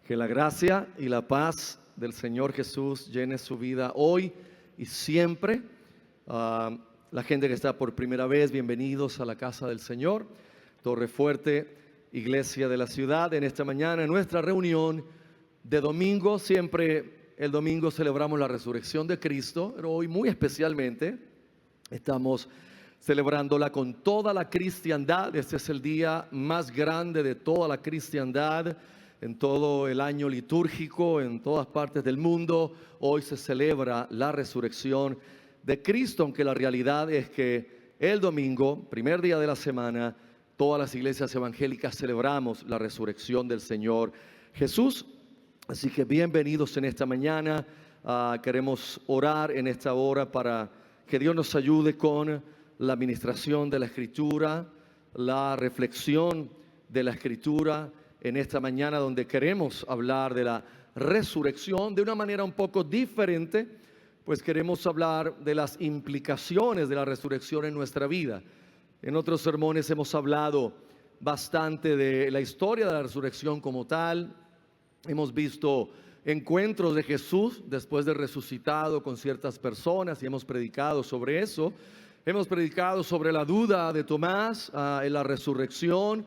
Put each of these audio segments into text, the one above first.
Que la gracia y la paz del Señor Jesús llene su vida hoy y siempre. La gente que está por primera vez, bienvenidos a la casa del Señor, Torre Fuerte, iglesia de la ciudad. En esta mañana, en nuestra reunión de domingo, siempre el domingo celebramos la resurrección de Cristo, pero hoy muy especialmente estamos celebrándola con toda la cristiandad. Este es el día más grande de toda la cristiandad. En todo el año litúrgico, en todas partes del mundo, hoy se celebra la resurrección de Cristo, aunque la realidad es que el domingo, primer día de la semana, todas las iglesias evangélicas celebramos la resurrección del Señor Jesús. Así que bienvenidos en esta mañana. Queremos orar en esta hora para que Dios nos ayude con la administración de la Escritura, la reflexión de la Escritura en esta mañana, donde queremos hablar de la resurrección de una manera un poco diferente, pues queremos hablar de las implicaciones de la resurrección en nuestra vida. En otros sermones hemos hablado bastante de la historia de la resurrección como tal. Hemos visto encuentros de Jesús después de resucitado con ciertas personas y hemos predicado sobre eso. Hemos predicado sobre la duda de Tomás en la resurrección.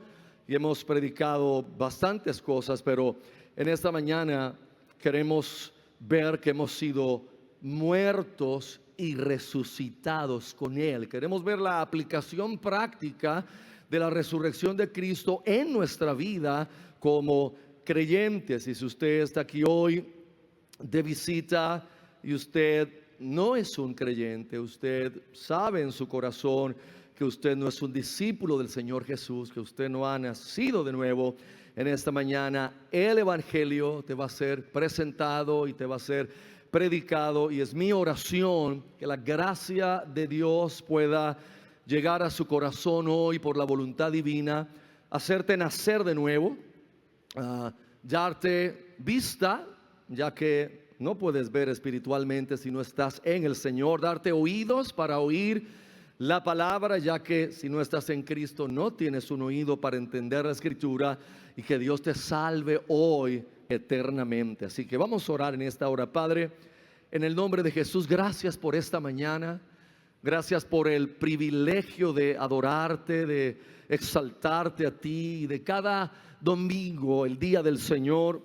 Y hemos predicado bastantes cosas, pero en esta mañana queremos ver que hemos sido muertos y resucitados con Él. Queremos ver la aplicación práctica de la resurrección de Cristo en nuestra vida como creyentes. Y si usted está aquí hoy de visita y usted no es un creyente, usted sabe en su corazón que usted no es un discípulo del Señor Jesús, que usted no ha nacido de nuevo, en esta mañana el Evangelio te va a ser presentado y te va a ser predicado, y es mi oración que la gracia de Dios pueda llegar a su corazón hoy por la voluntad divina, hacerte nacer de nuevo, darte vista, ya que no puedes ver espiritualmente si no estás en el Señor, darte oídos para oír la palabra, ya que si no estás en Cristo no tienes un oído para entender la Escritura, y que Dios te salve hoy eternamente. Así que vamos a orar en esta hora. Padre, en el nombre de Jesús, gracias por esta mañana. Gracias por el privilegio de adorarte, de exaltarte a ti, de cada domingo, el día del Señor,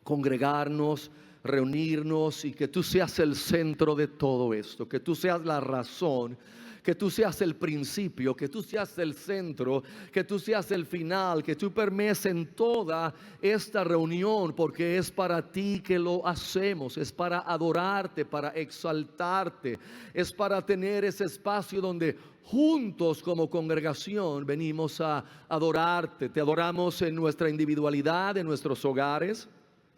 congregarnos, reunirnos, y que tú seas el centro de todo esto, que tú seas la razón, que tú seas el principio, que tú seas el centro, que tú seas el final, que tú permees en toda esta reunión, porque es para ti que lo hacemos, es para adorarte, para exaltarte, es para tener ese espacio donde juntos como congregación venimos a adorarte. Te adoramos en nuestra individualidad, en nuestros hogares.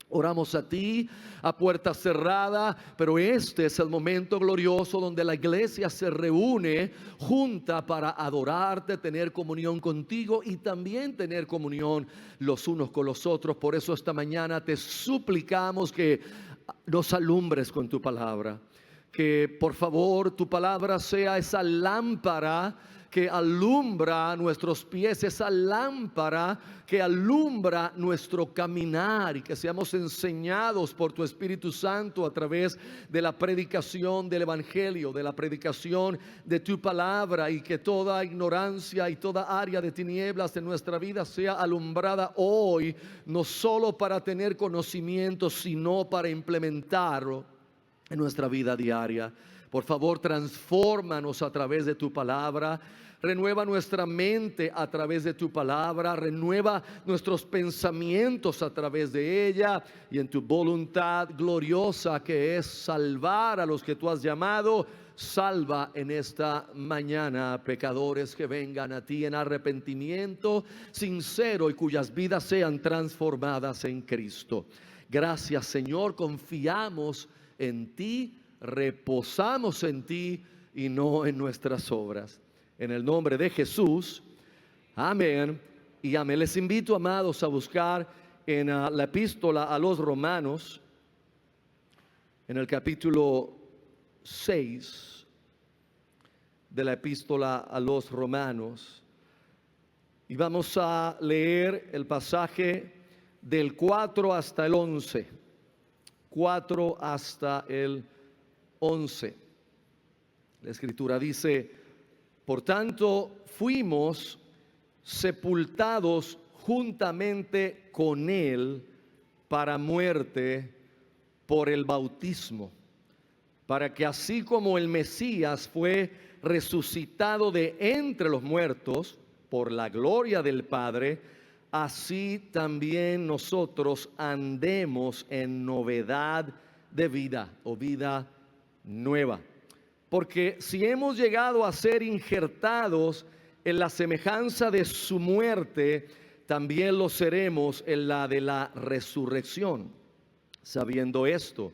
Oramos a ti a puerta cerrada, pero este es el momento glorioso donde la iglesia se reúne junta para adorarte, tener comunión contigo y también tener comunión los unos con los otros. Por eso esta mañana te suplicamos que nos alumbres con tu palabra, que por favor tu palabra sea esa lámpara que alumbra nuestros pies, esa lámpara que alumbra nuestro caminar, y que seamos enseñados por tu Espíritu Santo a través de la predicación del Evangelio, de la predicación de tu palabra, y que toda ignorancia y toda área de tinieblas de nuestra vida sea alumbrada hoy, no solo para tener conocimiento, sino para implementarlo en nuestra vida diaria. Por favor, transfórmanos a través de tu palabra. Renueva nuestra mente a través de tu palabra. Renueva nuestros pensamientos a través de ella. Y en tu voluntad gloriosa, que es salvar a los que tú has llamado, salva en esta mañana pecadores que vengan a ti en arrepentimiento sincero y cuyas vidas sean transformadas en Cristo. Gracias, Señor. Confiamos en ti, reposamos en ti y no en nuestras obras. En el nombre de Jesús, amén y amén. Les invito, amados, a buscar en la epístola a los Romanos, en el capítulo 6 de la epístola a los Romanos, y vamos a leer el pasaje del 4 hasta el 11. 4 hasta el 11. La Escritura dice: por tanto, fuimos sepultados juntamente con Él para muerte por el bautismo, para que así como el Mesías fue resucitado de entre los muertos por la gloria del Padre, así también nosotros andemos en novedad de vida o vida nueva. Porque si hemos llegado a ser injertados en la semejanza de su muerte, también lo seremos en la de la resurrección. Sabiendo esto,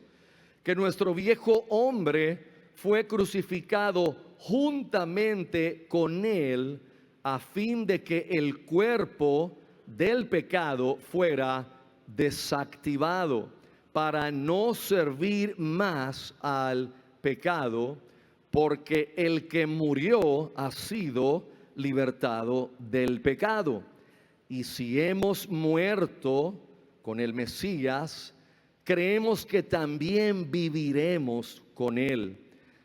que nuestro viejo hombre fue crucificado juntamente con él, a fin de que el cuerpo del pecado fuera desactivado, para no servir más al pecado, porque el que murió ha sido libertado del pecado. Y si hemos muerto con el Mesías, creemos que también viviremos con Él,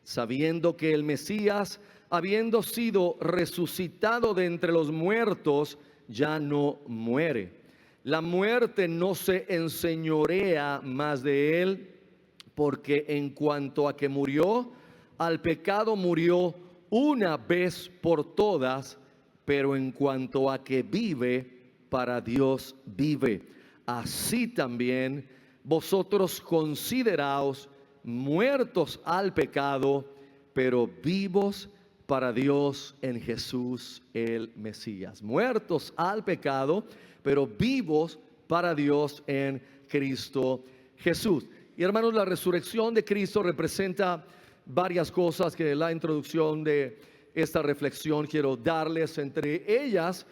sabiendo que el Mesías, habiendo sido resucitado de entre los muertos, ya no muere. La muerte no se enseñorea más de Él, porque en cuanto a que murió, al pecado murió una vez por todas, pero en cuanto a que vive, para Dios vive. Así también vosotros consideraos muertos al pecado, pero vivos para Dios en Jesús el Mesías. Muertos al pecado, pero vivos para Dios en Cristo Jesús. Y hermanos, la resurrección de Cristo representa varias cosas que en la introducción de esta reflexión quiero darles. Entre ellas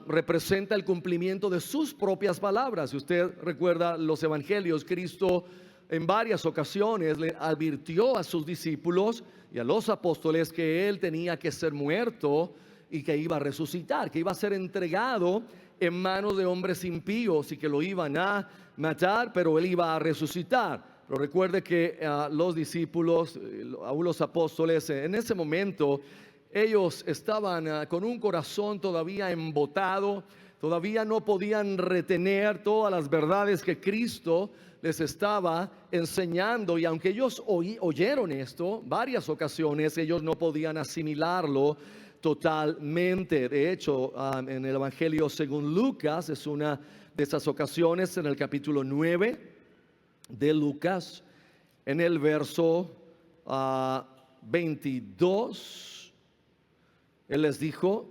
representa el cumplimiento de sus propias palabras. Si usted recuerda los evangelios, Cristo en varias ocasiones le advirtió a sus discípulos y a los apóstoles que Él tenía que ser muerto y que iba a resucitar, que iba a ser entregado en manos de hombres impíos y que lo iban a matar, pero Él iba a resucitar. Pero recuerde que los discípulos, aún los apóstoles, en ese momento ellos estaban con un corazón todavía embotado, todavía no podían retener todas las verdades que Cristo les estaba enseñando, y aunque ellos oyeron esto varias ocasiones, ellos no podían asimilarlo totalmente. De hecho, en el Evangelio según Lucas es una de esas ocasiones, en el capítulo 9 de Lucas, en el verso 22, Él les dijo,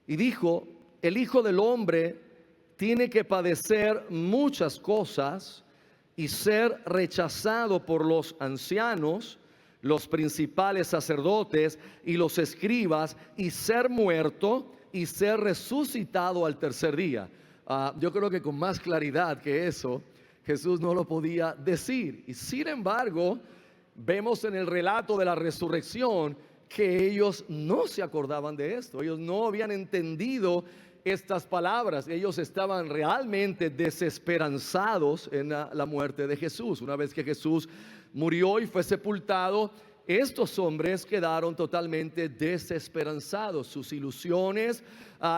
y dijo: el Hijo del Hombre tiene que padecer muchas cosas y ser rechazado por los ancianos, los principales sacerdotes y los escribas, y ser muerto y ser resucitado al tercer día. Yo creo que con más claridad que eso Jesús no lo podía decir. Y sin embargo, vemos en el relato de la resurrección que ellos no se acordaban de esto. Ellos no habían entendido estas palabras. Ellos estaban realmente desesperanzados en la muerte de Jesús. Una vez que Jesús murió y fue sepultado, estos hombres quedaron totalmente desesperanzados. Sus ilusiones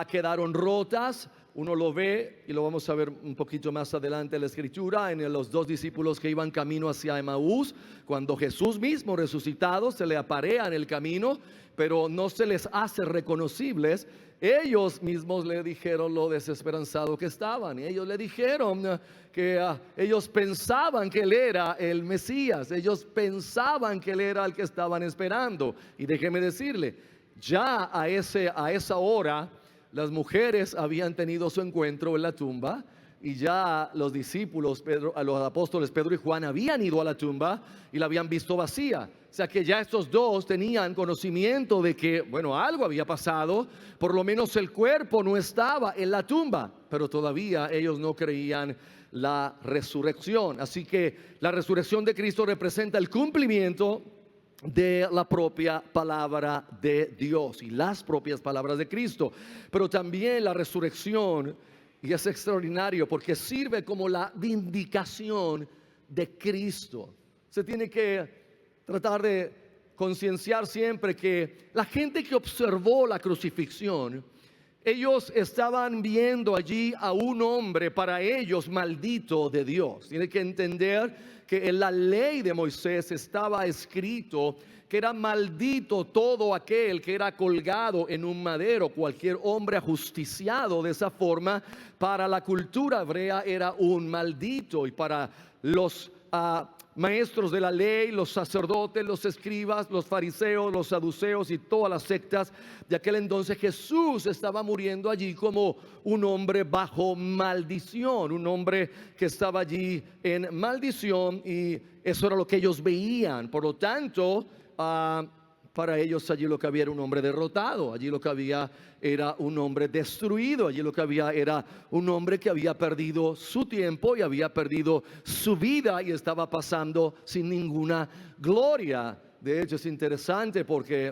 quedaron rotas. Uno lo ve y lo vamos a ver un poquito más adelante en la Escritura, en los dos discípulos que iban camino hacia Emaús, cuando Jesús mismo resucitado se le aparea en el camino, pero no se les hace reconocibles. Ellos mismos le dijeron lo desesperanzado que estaban, y ellos le dijeron que ellos pensaban que Él era el Mesías, ellos pensaban que Él era el que estaban esperando. Y déjeme decirle, ya a esa hora las mujeres habían tenido su encuentro en la tumba, y ya los discípulos, los apóstoles Pedro y Juan, habían ido a la tumba y la habían visto vacía. O sea que ya estos dos tenían conocimiento de que, bueno, algo había pasado. Por lo menos el cuerpo no estaba en la tumba, pero todavía ellos no creían la resurrección. Así que la resurrección de Cristo representa el cumplimiento de la propia palabra de Dios y las propias palabras de Cristo. Pero también la resurrección Y es extraordinario porque sirve como la vindicación de Cristo. Se tiene que tratar de concienciar siempre que la gente que observó la crucifixión, ellos estaban viendo allí a un hombre para ellos maldito de Dios. Tiene que entender que en la ley de Moisés estaba escrito que era maldito todo aquel que era colgado en un madero. Cualquier hombre ajusticiado de esa forma para la cultura hebrea era un maldito, y para los maestros de la ley, los sacerdotes, los escribas, los fariseos, los saduceos y todas las sectas de aquel entonces, Jesús estaba muriendo allí como un hombre bajo maldición, un hombre que estaba allí en maldición, y eso era lo que ellos veían. Por lo tanto, para ellos allí lo que había era un hombre derrotado, allí lo que había era un hombre destruido, allí lo que había era un hombre que había perdido su tiempo y había perdido su vida y estaba pasando sin ninguna gloria. De hecho, es interesante porque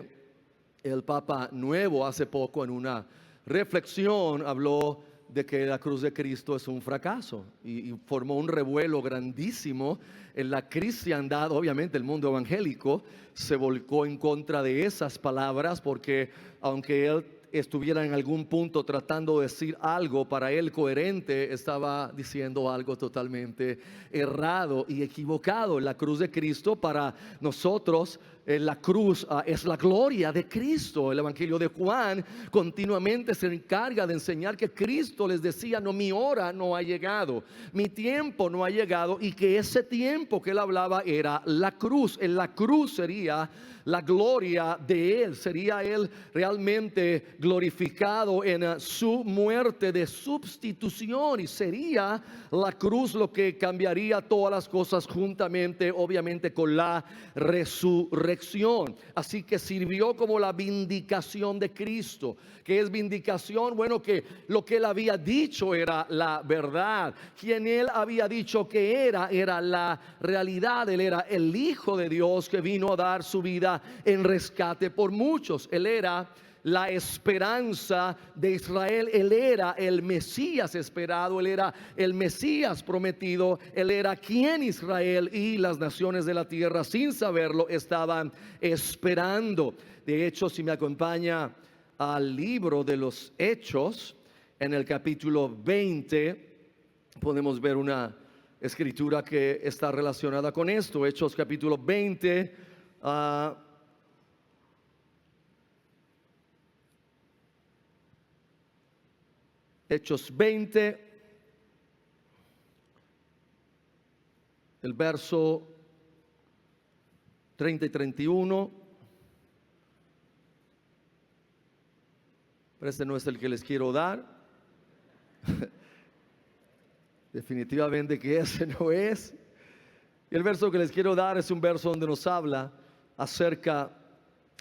el Papa Nuevo hace poco en una reflexión habló de que la cruz de Cristo es un fracaso y formó un revuelo grandísimo en la cristiandad. Obviamente el mundo evangélico se volcó en contra de esas palabras, porque aunque él estuviera en algún punto tratando de decir algo para él coherente, estaba diciendo algo totalmente errado y equivocado. La cruz de Cristo para nosotros, la cruz es la gloria de Cristo. El Evangelio de Juan continuamente se encarga de enseñar que Cristo les decía: no, mi hora no ha llegado, mi tiempo no ha llegado, y que ese tiempo que él hablaba era la cruz. En la cruz sería la gloria de él, sería él realmente glorificado en su muerte de sustitución, y sería la cruz lo que cambiaría todas las cosas juntamente, obviamente, con la resurrección. Así que sirvió como la vindicación de Cristo. ¿Qué es vindicación? Bueno, que lo que él había dicho era la verdad. Quien él había dicho que era la realidad. Él era el Hijo de Dios que vino a dar su vida en rescate por muchos. Él era la esperanza de Israel. Él era el Mesías esperado, él era el Mesías prometido, él era quien Israel y las naciones de la tierra, sin saberlo, estaban esperando. De hecho, si me acompaña al libro de los Hechos, en el capítulo 20, podemos ver una escritura que está relacionada con esto. Hechos capítulo 20, Hechos 20, el verso 30 y 31. Pero este no es el que les quiero dar. Definitivamente que ese no es. Y el verso que les quiero dar es un verso donde nos habla acerca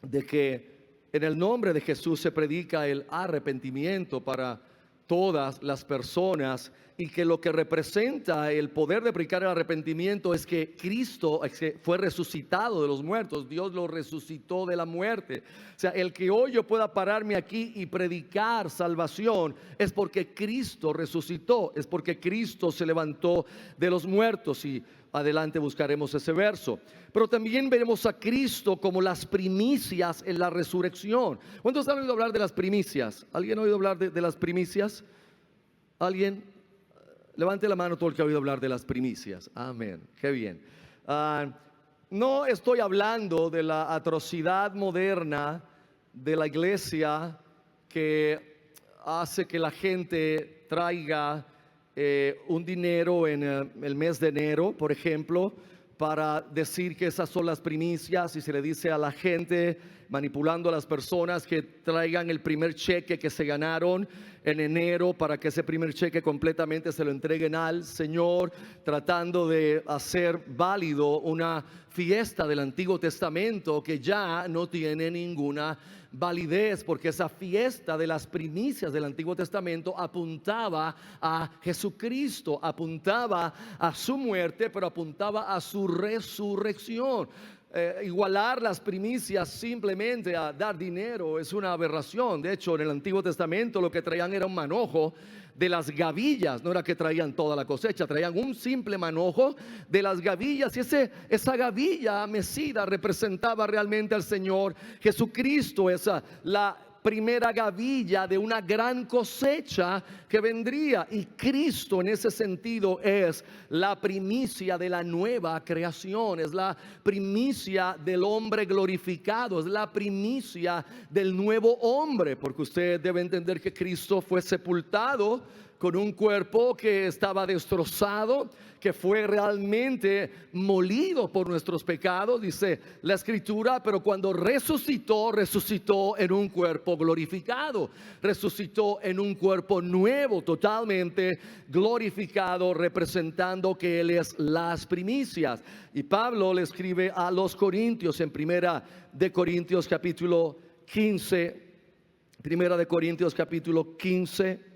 de que en el nombre de Jesús se predica el arrepentimiento para todas las personas, y que lo que representa el poder de predicar el arrepentimiento es que Cristo fue resucitado de los muertos. Dios lo resucitó de la muerte. O sea, el que hoy yo pueda pararme aquí y predicar salvación es porque Cristo resucitó, es porque Cristo se levantó de los muertos. Y adelante buscaremos ese verso. Pero también veremos a Cristo como las primicias en la resurrección. ¿Cuántos han oído hablar de las primicias? ¿Alguien ha oído hablar de las primicias? ¿Alguien? Levante la mano todo el que ha oído hablar de las primicias. Amén. Qué bien. No estoy hablando de la atrocidad moderna de la iglesia que hace que la gente traiga un dinero en el mes de enero, por ejemplo, para decir que esas son las primicias, y se le dice a la gente, manipulando a las personas, que traigan el primer cheque que se ganaron en enero, para que ese primer cheque completamente se lo entreguen al Señor, tratando de hacer válido una fiesta del Antiguo Testamento que ya no tiene ninguna validez, porque esa fiesta de las primicias del Antiguo Testamento apuntaba a Jesucristo, apuntaba a su muerte, pero apuntaba a su resurrección. Igualar las primicias simplemente a dar dinero es una aberración. De hecho, en el Antiguo Testamento lo que traían era un manojo de las gavillas. No era que traían toda la cosecha, traían un simple manojo de las gavillas. Y esa gavilla mecida representaba realmente al Señor Jesucristo. Esa la primera gavilla de una gran cosecha que vendría, y Cristo en ese sentido es la primicia de la nueva creación, es la primicia del hombre glorificado, es la primicia del nuevo hombre, porque usted debe entender que Cristo fue sepultado con un cuerpo que estaba destrozado, que fue realmente molido por nuestros pecados, dice la Escritura, pero cuando resucitó, resucitó en un cuerpo glorificado, resucitó en un cuerpo nuevo, totalmente glorificado, representando que Él es las primicias. Y Pablo le escribe a los Corintios en Primera de Corintios capítulo 15, Primera de Corintios capítulo 15,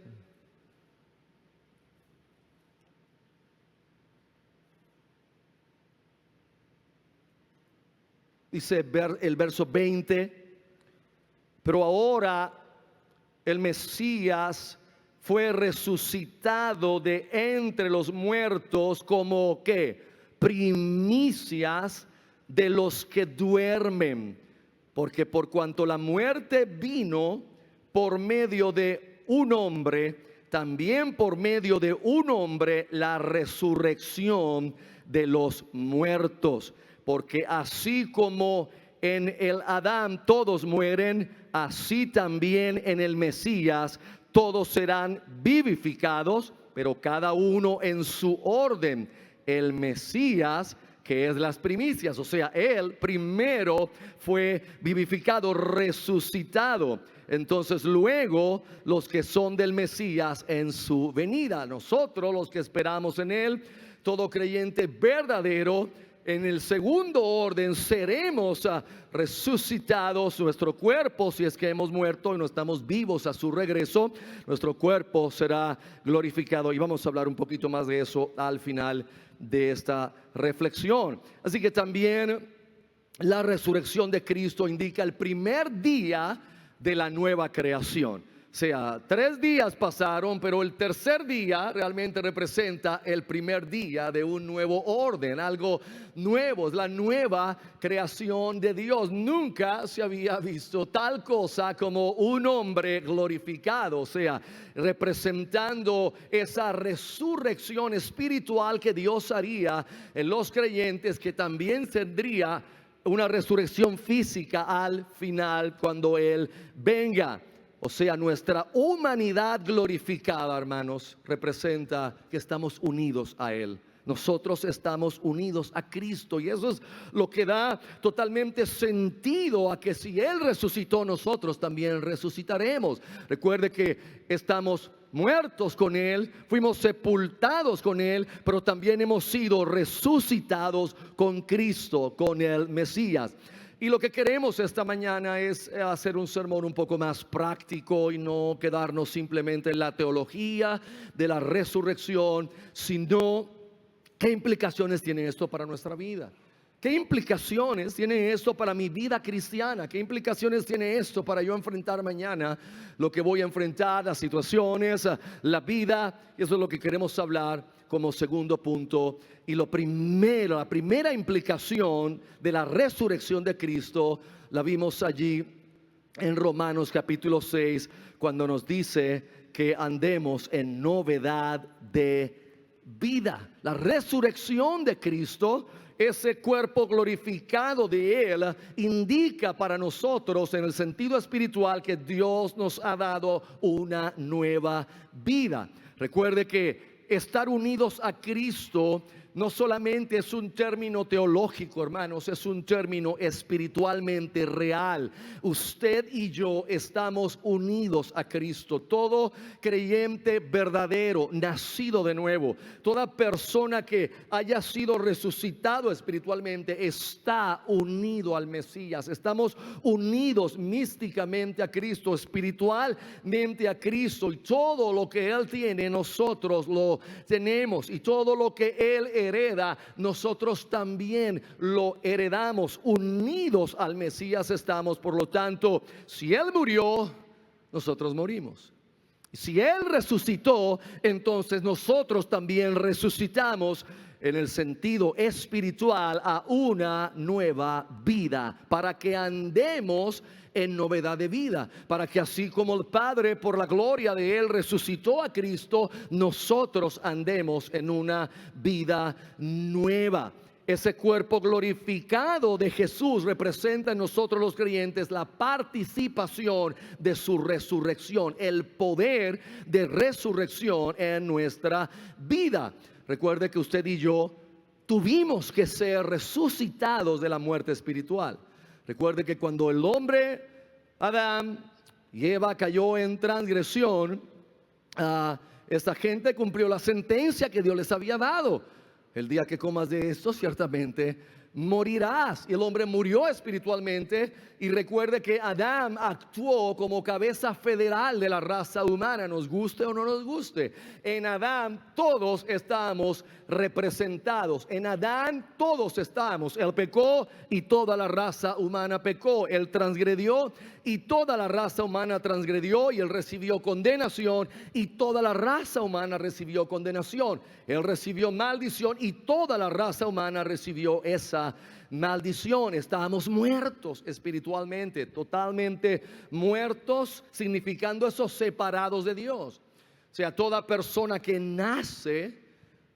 dice el verso 20, pero ahora el Mesías fue resucitado de entre los muertos como que primicias de los que duermen, porque por cuanto la muerte vino por medio de un hombre, también por medio de un hombre la resurrección de los muertos. Porque así como en el Adán todos mueren, así también en el Mesías todos serán vivificados, pero cada uno en su orden. El Mesías, que es las primicias, o sea, Él primero fue vivificado, resucitado. Entonces luego los que son del Mesías en su venida. Nosotros los que esperamos en Él, todo creyente verdadero, en el segundo orden seremos resucitados. Nuestro cuerpo, si es que hemos muerto y no estamos vivos a su regreso, nuestro cuerpo será glorificado. Y vamos a hablar un poquito más de eso al final de esta reflexión. Así que también la resurrección de Cristo indica el primer día de la nueva creación. O sea, 3 días pasaron, pero el tercer día realmente representa el primer día de un nuevo orden, algo nuevo, es la nueva creación de Dios. Nunca se había visto tal cosa como un hombre glorificado, o sea, representando esa resurrección espiritual que Dios haría en los creyentes, que también tendría una resurrección física al final cuando Él venga. O sea, nuestra humanidad glorificada, hermanos, representa que estamos unidos a Él. Nosotros estamos unidos a Cristo, y eso es lo que da totalmente sentido a que si Él resucitó, nosotros también resucitaremos. Recuerde que estamos muertos con Él, fuimos sepultados con Él, pero también hemos sido resucitados con Cristo, con el Mesías. Y lo que queremos esta mañana es hacer un sermón un poco más práctico y no quedarnos simplemente en la teología de la resurrección, sino qué implicaciones tiene esto para nuestra vida. ¿Qué implicaciones tiene esto para mi vida cristiana? ¿Qué implicaciones tiene esto para yo enfrentar mañana lo que voy a enfrentar, las situaciones, la vida? Y eso es lo que queremos hablar como segundo punto. Y la primera implicación de la resurrección de Cristo la vimos allí en Romanos capítulo 6, cuando nos dice que andemos en novedad de vida. La resurrección de Cristo, ese cuerpo glorificado de Él, indica para nosotros en el sentido espiritual que Dios nos ha dado una nueva vida. Recuerde que estar unidos a Cristo no solamente es un término teológico, hermanos, es un término espiritualmente real. Usted y yo estamos unidos a Cristo. Todo creyente verdadero, nacido de nuevo, toda persona que haya sido resucitado espiritualmente, está unido al Mesías. Estamos unidos místicamente a Cristo, espiritualmente a Cristo, y todo lo que Él tiene, nosotros lo tenemos, y todo lo que Él hereda, nosotros también lo heredamos. Unidos al Mesías estamos. Por lo tanto, si Él murió, nosotros morimos. Si Él resucitó, entonces nosotros también resucitamos en el sentido espiritual a una nueva vida, para que andemos en novedad de vida, para que así como el Padre por la gloria de Él resucitó a Cristo, nosotros andemos en una vida nueva. Ese cuerpo glorificado de Jesús representa en nosotros los creyentes la participación de su resurrección, el poder de resurrección en nuestra vida. Recuerde que usted y yo tuvimos que ser resucitados de la muerte espiritual. Recuerde que cuando el hombre Adán y Eva cayó en transgresión, esta gente cumplió la sentencia que Dios les había dado. El día que comas de esto, ciertamente morirás. Y el hombre murió espiritualmente. Y recuerde que Adán actuó como cabeza federal de la raza humana, nos guste o no nos guste. En Adán todos estamos representados. En Adán todos estamos. Él pecó y toda la raza humana pecó. Él transgredió y toda la raza humana transgredió, y él recibió condenación y toda la raza humana recibió condenación. Él recibió maldición y toda la raza humana recibió esa maldición. Estábamos muertos espiritualmente, totalmente muertos, significando esos separados de Dios. O sea, toda persona que nace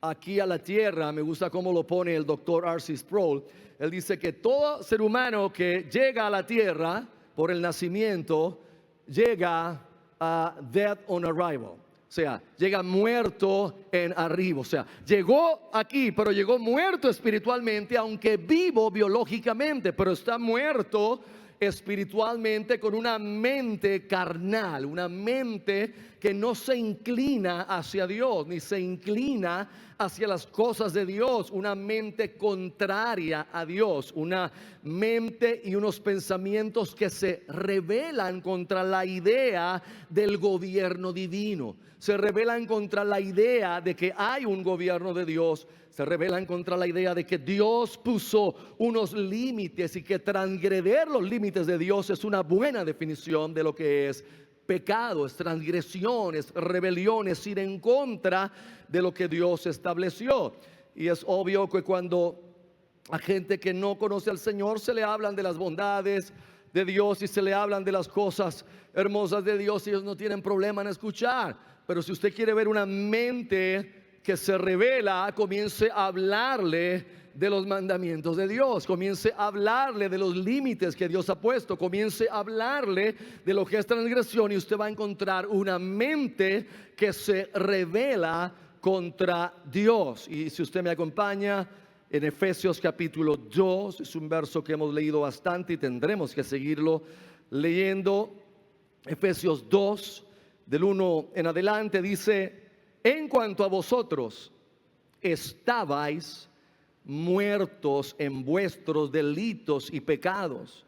aquí a la tierra, me gusta cómo lo pone el doctor R.C. Sproul. Él dice que todo ser humano que llega a la tierra por el nacimiento llega a death on arrival. O sea, llega muerto en arribo. O sea, llegó aquí, pero llegó muerto espiritualmente, aunque vivo biológicamente, pero está muerto espiritualmente, con una mente carnal, una mente que no se inclina hacia Dios, ni se inclina hacia las cosas de Dios, una mente contraria a Dios, una mente y unos pensamientos que se rebelan contra la idea del gobierno divino, se rebelan contra la idea de que hay un gobierno de Dios, se rebelan contra la idea de que Dios puso unos límites y que transgreder los límites de Dios es una buena definición de lo que es pecado, es transgresión, es rebelión, es ir en contra de lo que Dios estableció. Y es obvio que cuando a gente que no conoce al Señor se le hablan de las bondades de Dios y se le hablan de las cosas hermosas de Dios, ellos no tienen problema en escuchar. Pero si usted quiere ver una mente que se revela, comience a hablarle de los mandamientos de Dios, comience a hablarle de los límites que Dios ha puesto, comience a hablarle de lo que es transgresión, y usted va a encontrar una mente que se revela contra Dios. Y si usted me acompaña en Efesios capítulo 2, es un verso que hemos leído bastante y tendremos que seguirlo leyendo. Efesios 2, del 1 en adelante, dice: en cuanto a vosotros, estabais muertos en vuestros delitos y pecados,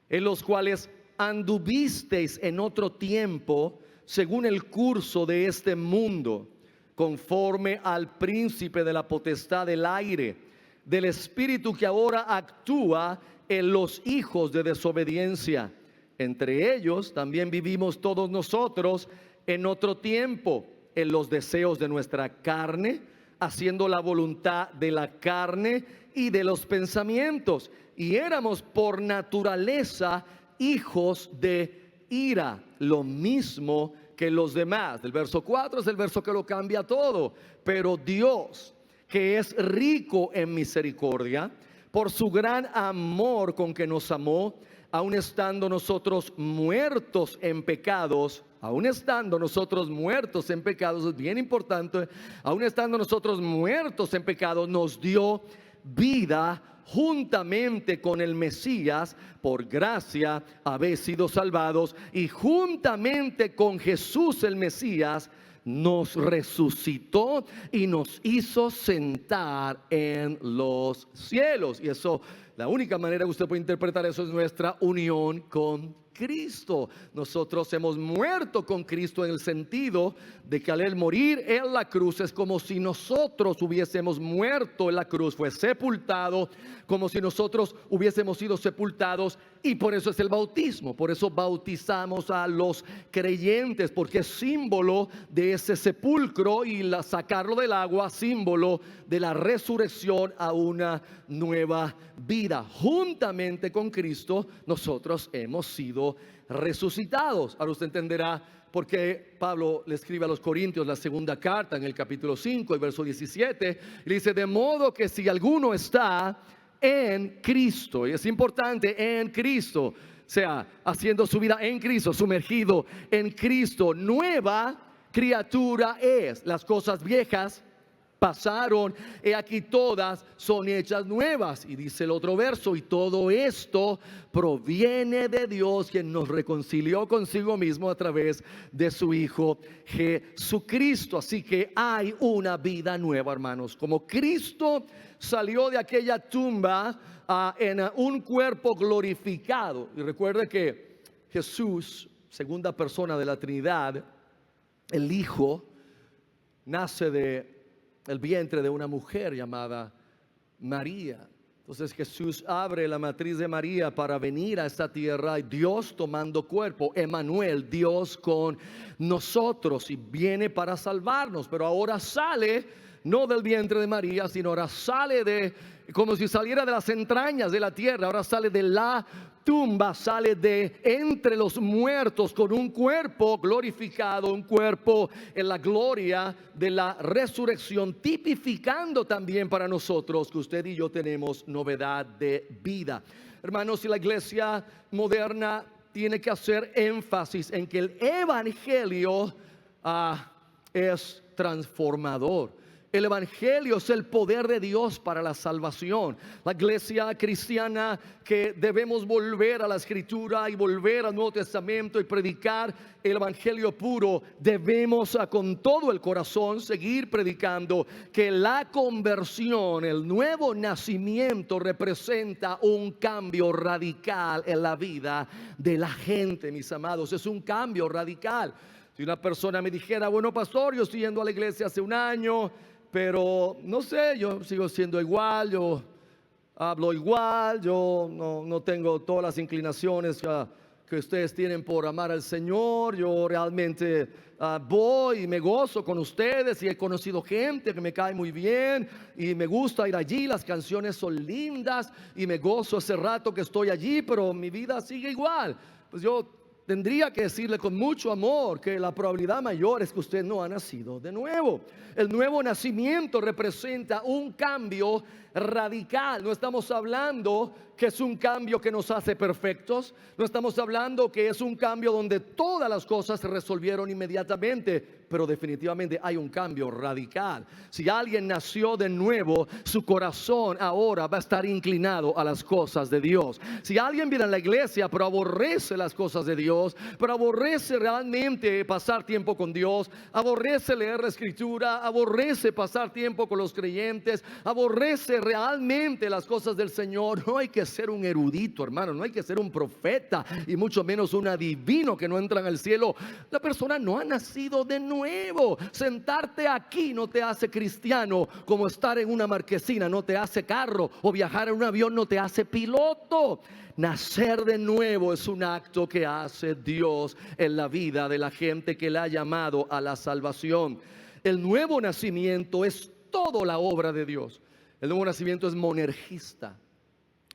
en los cuales anduvisteis en otro tiempo, según el curso de este mundo, conforme al príncipe de la potestad del aire, del espíritu que ahora actúa en los hijos de desobediencia. Entre ellos también vivimos todos nosotros en otro tiempo, en los deseos de nuestra carne, haciendo la voluntad de la carne y de los pensamientos, y éramos por naturaleza hijos de ira, lo mismo que los demás. El verso 4 es el verso que lo cambia todo. Pero Dios, que es rico en misericordia, por su gran amor con que nos amó, aun estando nosotros muertos en pecados, aun estando nosotros muertos en pecados, es bien importante, aun estando nosotros muertos en pecados, nos dio vida juntamente con el Mesías. Por gracia habéis sido salvados, y juntamente con Jesús el Mesías nos resucitó y nos hizo sentar en los cielos. Y eso la única manera que usted puede interpretar eso es nuestra unión con Cristo. Nosotros hemos muerto con Cristo en el sentido de que al Él morir en la cruz es como si nosotros hubiésemos muerto en la cruz, fue sepultado como si nosotros hubiésemos sido sepultados, y por eso es el bautismo. Por eso bautizamos a los creyentes, porque es símbolo de ese sepulcro, y sacarlo del agua, símbolo de la resurrección a una nueva vida. Juntamente con Cristo nosotros hemos sido resucitados. Ahora usted entenderá por qué Pablo le escribe a los Corintios la segunda carta en el capítulo 5, el verso 17, y dice: de modo que si alguno está en Cristo, y es importante, en Cristo, o sea, haciendo su vida en Cristo, sumergido en Cristo, nueva criatura es. Las cosas viejas pasaron, y aquí todas son hechas nuevas. Y dice el otro verso: y todo esto proviene de Dios, quien nos reconcilió consigo mismo a través de su Hijo Jesucristo. Así que hay una vida nueva, hermanos. Como Cristo salió de aquella tumba en un cuerpo glorificado. Y recuerde que Jesús, segunda persona de la Trinidad, el Hijo, nace de el vientre de una mujer llamada María. Entonces Jesús abre la matriz de María para venir a esta tierra, y Dios tomando cuerpo, Emmanuel, Dios con nosotros, y viene para salvarnos. Pero ahora sale no del vientre de María, sino ahora sale como si saliera de las entrañas de la tierra. Ahora sale de la tumba, sale de entre los muertos con un cuerpo glorificado, un cuerpo en la gloria de la resurrección, tipificando también para nosotros que usted y yo tenemos novedad de vida. Hermanos, si la iglesia moderna tiene que hacer énfasis en que el evangelio es transformador. El evangelio es el poder de Dios para la salvación. La iglesia cristiana, que debemos volver a la escritura y volver al Nuevo Testamento y predicar el evangelio puro, debemos con todo el corazón seguir predicando que la conversión, el nuevo nacimiento, representa un cambio radical en la vida de la gente, mis amados. Es un cambio radical. Si una persona me dijera: bueno, pastor, yo estoy yendo a la iglesia hace un año, pero no sé, yo sigo siendo igual, yo hablo igual, yo no tengo todas las inclinaciones que ustedes tienen por amar al Señor. Yo realmente voy y me gozo con ustedes, y he conocido gente que me cae muy bien y me gusta ir allí, las canciones son lindas y me gozo ese rato que estoy allí, pero mi vida sigue igual. Pues yo tendría que decirle con mucho amor que la probabilidad mayor es que usted no ha nacido de nuevo. El nuevo nacimiento representa un cambio radical. No estamos hablando que es un cambio que nos hace perfectos. No estamos hablando que es un cambio donde todas las cosas se resolvieron inmediatamente. Pero definitivamente hay un cambio radical. Si alguien nació de nuevo, su corazón ahora va a estar inclinado a las cosas de Dios. Si alguien viene a la iglesia pero aborrece las cosas de Dios, pero aborrece realmente pasar tiempo con Dios, aborrece leer la escritura, aborrece pasar tiempo con los creyentes, aborrece realmente las cosas del Señor, no hay que ser un erudito, hermano, no hay que ser un profeta, y mucho menos un adivino que no entra en el cielo. La persona no ha nacido de nuevo. Sentarte aquí no te hace cristiano, como estar en una marquesina no te hace carro, o viajar en un avión no te hace piloto. Nacer de nuevo es un acto que hace Dios en la vida de la gente que le ha llamado a la salvación. El nuevo nacimiento es toda la obra de Dios. El nuevo nacimiento es monergista.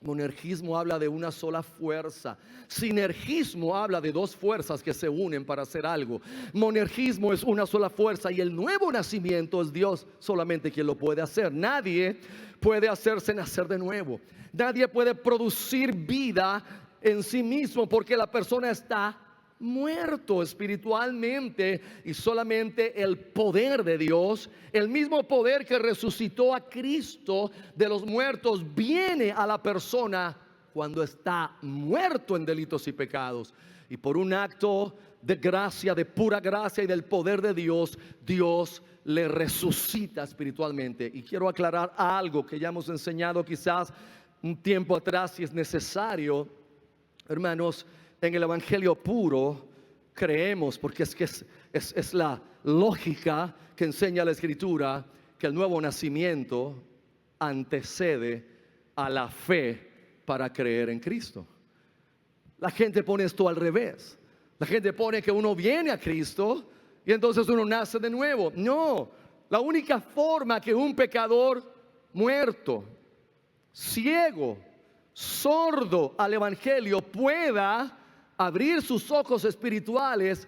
Monergismo habla de una sola fuerza. Sinergismo habla de dos fuerzas que se unen para hacer algo. Monergismo es una sola fuerza, y el nuevo nacimiento es Dios solamente quien lo puede hacer. Nadie puede hacerse nacer de nuevo. Nadie puede producir vida en sí mismo, porque la persona está muerto espiritualmente, y solamente el poder de Dios, el mismo poder que resucitó a Cristo de los muertos, viene a la persona cuando está muerto en delitos y pecados, y por un acto de gracia, de pura gracia y del poder de Dios, Dios le resucita espiritualmente. Y quiero aclarar algo que ya hemos enseñado quizás un tiempo atrás, si es necesario, hermanos, en el evangelio puro creemos, porque es la lógica que enseña la Escritura, que el nuevo nacimiento antecede a la fe para creer en Cristo. La gente pone esto al revés. La gente pone que uno viene a Cristo y entonces uno nace de nuevo. No, la única forma que un pecador muerto, ciego, sordo al evangelio pueda abrir sus ojos espirituales,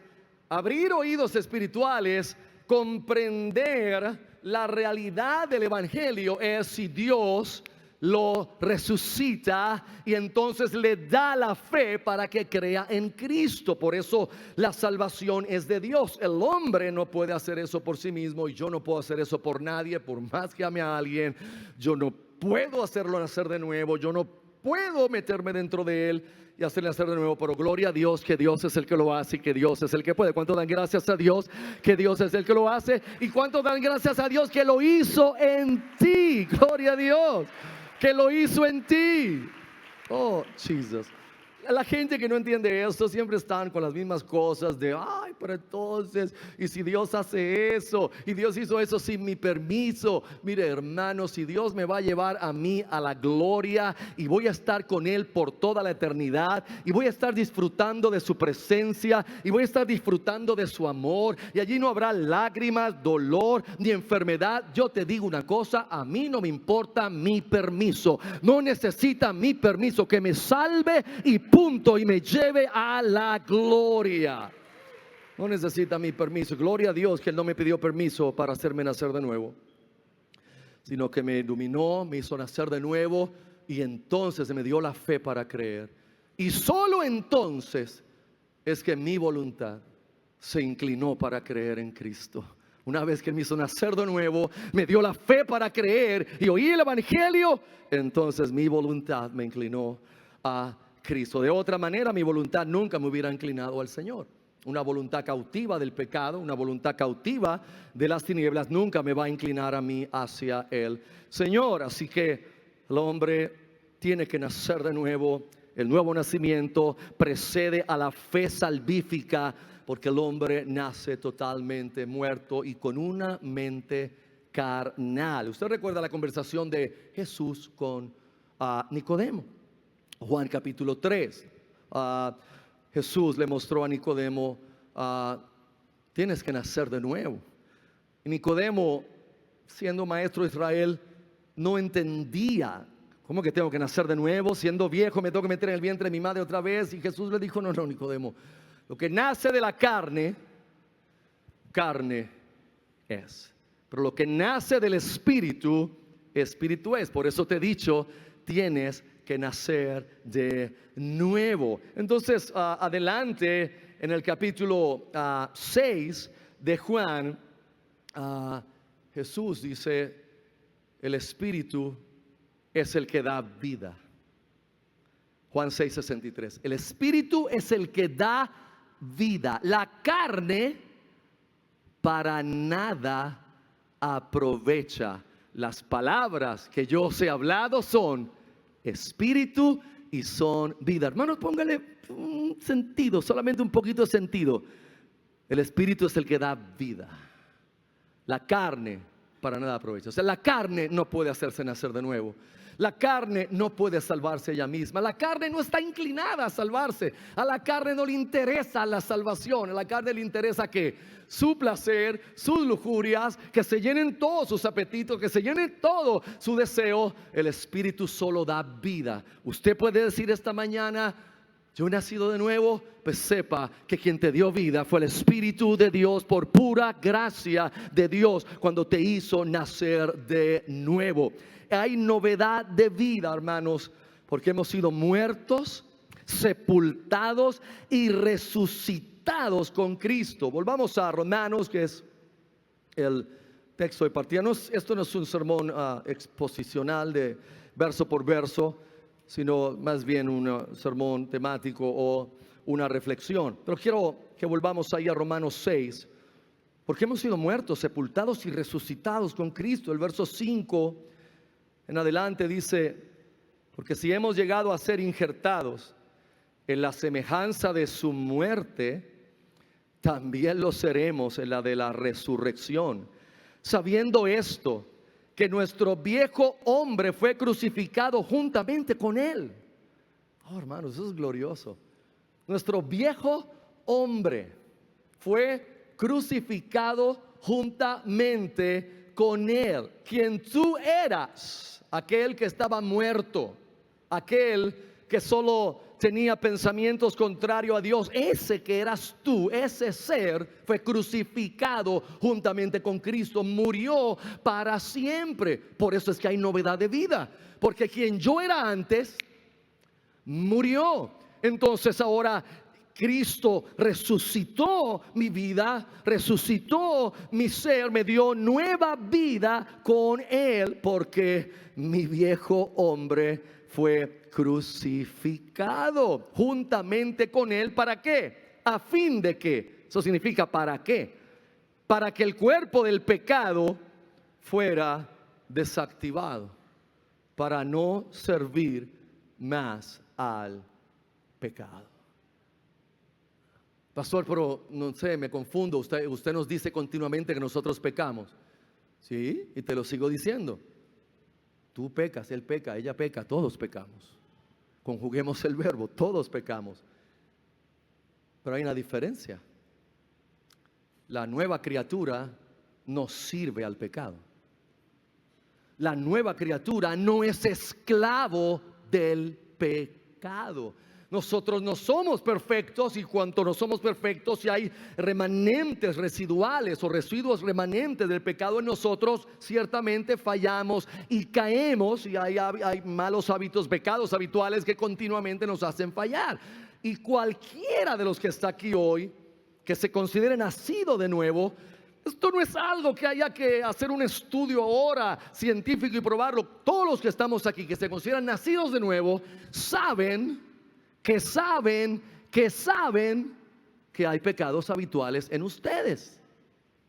abrir oídos espirituales, comprender la realidad del evangelio es si Dios lo resucita y entonces le da la fe para que crea en Cristo. Por eso la salvación es de Dios. El hombre no puede hacer eso por sí mismo y yo no puedo hacer eso por nadie, por más que ame a alguien. Yo no puedo hacerlo nacer de nuevo, yo no puedo meterme dentro de él y hacerle nacer de nuevo, pero gloria a Dios que Dios es el que lo hace y que Dios es el que puede. ¿Cuánto dan gracias a Dios que Dios es el que lo hace? ¿Y cuánto dan gracias a Dios que lo hizo en ti? Gloria a Dios que lo hizo en ti. Oh, Jesus. La gente que no entiende esto siempre están con las mismas cosas de, ay, pero entonces, y si Dios hace eso, y Dios hizo eso sin mi permiso. Mire, hermano, si Dios me va a llevar a mí a la gloria y voy a estar con Él por toda la eternidad y voy a estar disfrutando de su presencia y voy a estar disfrutando de su amor y allí no habrá lágrimas, dolor ni enfermedad. Yo te digo una cosa, a mí no me importa mi permiso, no necesita mi permiso, que me salve y punto, y me lleve a la gloria. No necesita mi permiso. Gloria a Dios que Él no me pidió permiso para hacerme nacer de nuevo, sino que me iluminó, me hizo nacer de nuevo y entonces me dio la fe para creer. Y solo entonces es que mi voluntad se inclinó para creer en Cristo. Una vez que Él me hizo nacer de nuevo, me dio la fe para creer y oí el evangelio, entonces mi voluntad me inclinó a Cristo. De otra manera, mi voluntad nunca me hubiera inclinado al Señor. Una voluntad cautiva del pecado, una voluntad cautiva de las tinieblas, nunca me va a inclinar a mí hacia el Señor. Así que el hombre tiene que nacer de nuevo. El nuevo nacimiento precede a la fe salvífica, porque el hombre nace totalmente muerto y con una mente carnal. Usted recuerda la conversación de Jesús con Nicodemo. Juan capítulo 3, Jesús le mostró a Nicodemo, tienes que nacer de nuevo. Y Nicodemo, siendo maestro de Israel, no entendía. ¿Cómo que tengo que nacer de nuevo? Siendo viejo me tengo que meter en el vientre de mi madre otra vez. Y Jesús le dijo, no, Nicodemo, lo que nace de la carne, carne es. Pero lo que nace del Espíritu, Espíritu es. Por eso te he dicho, tienes que nacer de nuevo. Entonces, adelante en el capítulo 6 de Juan, Jesús dice, el Espíritu es el que da vida. Juan 6:63. El Espíritu es el que da vida. La carne para nada aprovecha. Las palabras que yo os he hablado son espíritu y son vida. Hermanos, póngale un sentido, solamente un poquito de sentido. El espíritu es el que da vida. La carne para nada aprovecha. O sea, la carne no puede hacerse nacer de nuevo. La carne no puede salvarse ella misma. La carne no está inclinada a salvarse. A la carne no le interesa la salvación. A la carne le interesa que su placer, sus lujurias, que se llenen todos sus apetitos, que se llenen todo su deseo. El Espíritu solo da vida. Usted puede decir esta mañana, yo he nacido de nuevo. Pues sepa que quien te dio vida fue el Espíritu de Dios, por pura gracia de Dios, cuando te hizo nacer de nuevo. Hay novedad de vida, hermanos, porque hemos sido muertos, sepultados y resucitados con Cristo. Volvamos a Romanos, que es el texto de partida. Esto no es un sermón exposicional de verso por verso, sino más bien un sermón temático o una reflexión. Pero quiero que volvamos ahí a Romanos 6, porque hemos sido muertos, sepultados y resucitados con Cristo. El verso 5 en adelante dice, Porque si hemos llegado a ser injertados en la semejanza de su muerte, también lo seremos en la de la resurrección. Sabiendo esto, que nuestro viejo hombre fue crucificado juntamente con él. Oh, hermanos, eso es glorioso. Nuestro viejo hombre fue crucificado juntamente con él. Quien tú eras, aquel que estaba muerto, aquel que solo tenía pensamientos contrarios a Dios, ese que eras tú, ese ser fue crucificado juntamente con Cristo, murió para siempre. Por eso es que hay novedad de vida, porque quien yo era antes murió. Entonces ahora Cristo resucitó mi vida, resucitó mi ser, me dio nueva vida con Él, porque mi viejo hombre fue crucificado juntamente con Él. ¿Para qué? A fin de que, eso significa ¿para qué? Para que el cuerpo del pecado fuera desactivado, para no servir más al pecado. Pastor, pero no sé, me confundo. Usted nos dice continuamente que nosotros pecamos. Sí, y te lo sigo diciendo. Tú pecas, él peca, ella peca, todos pecamos. Conjuguemos el verbo, todos pecamos. Pero hay una diferencia. La nueva criatura no sirve al pecado. La nueva criatura no es esclavo del pecado. Nosotros no somos perfectos, y cuanto no somos perfectos, si hay remanentes residuales o residuos remanentes del pecado en nosotros, ciertamente fallamos y caemos, y hay malos hábitos, pecados habituales que continuamente nos hacen fallar. Y cualquiera de los que está aquí hoy, que se considere nacido de nuevo, esto no es algo que haya que hacer un estudio ahora científico y probarlo. Todos los que estamos aquí, que se consideran nacidos de nuevo, saben que hay pecados habituales en ustedes.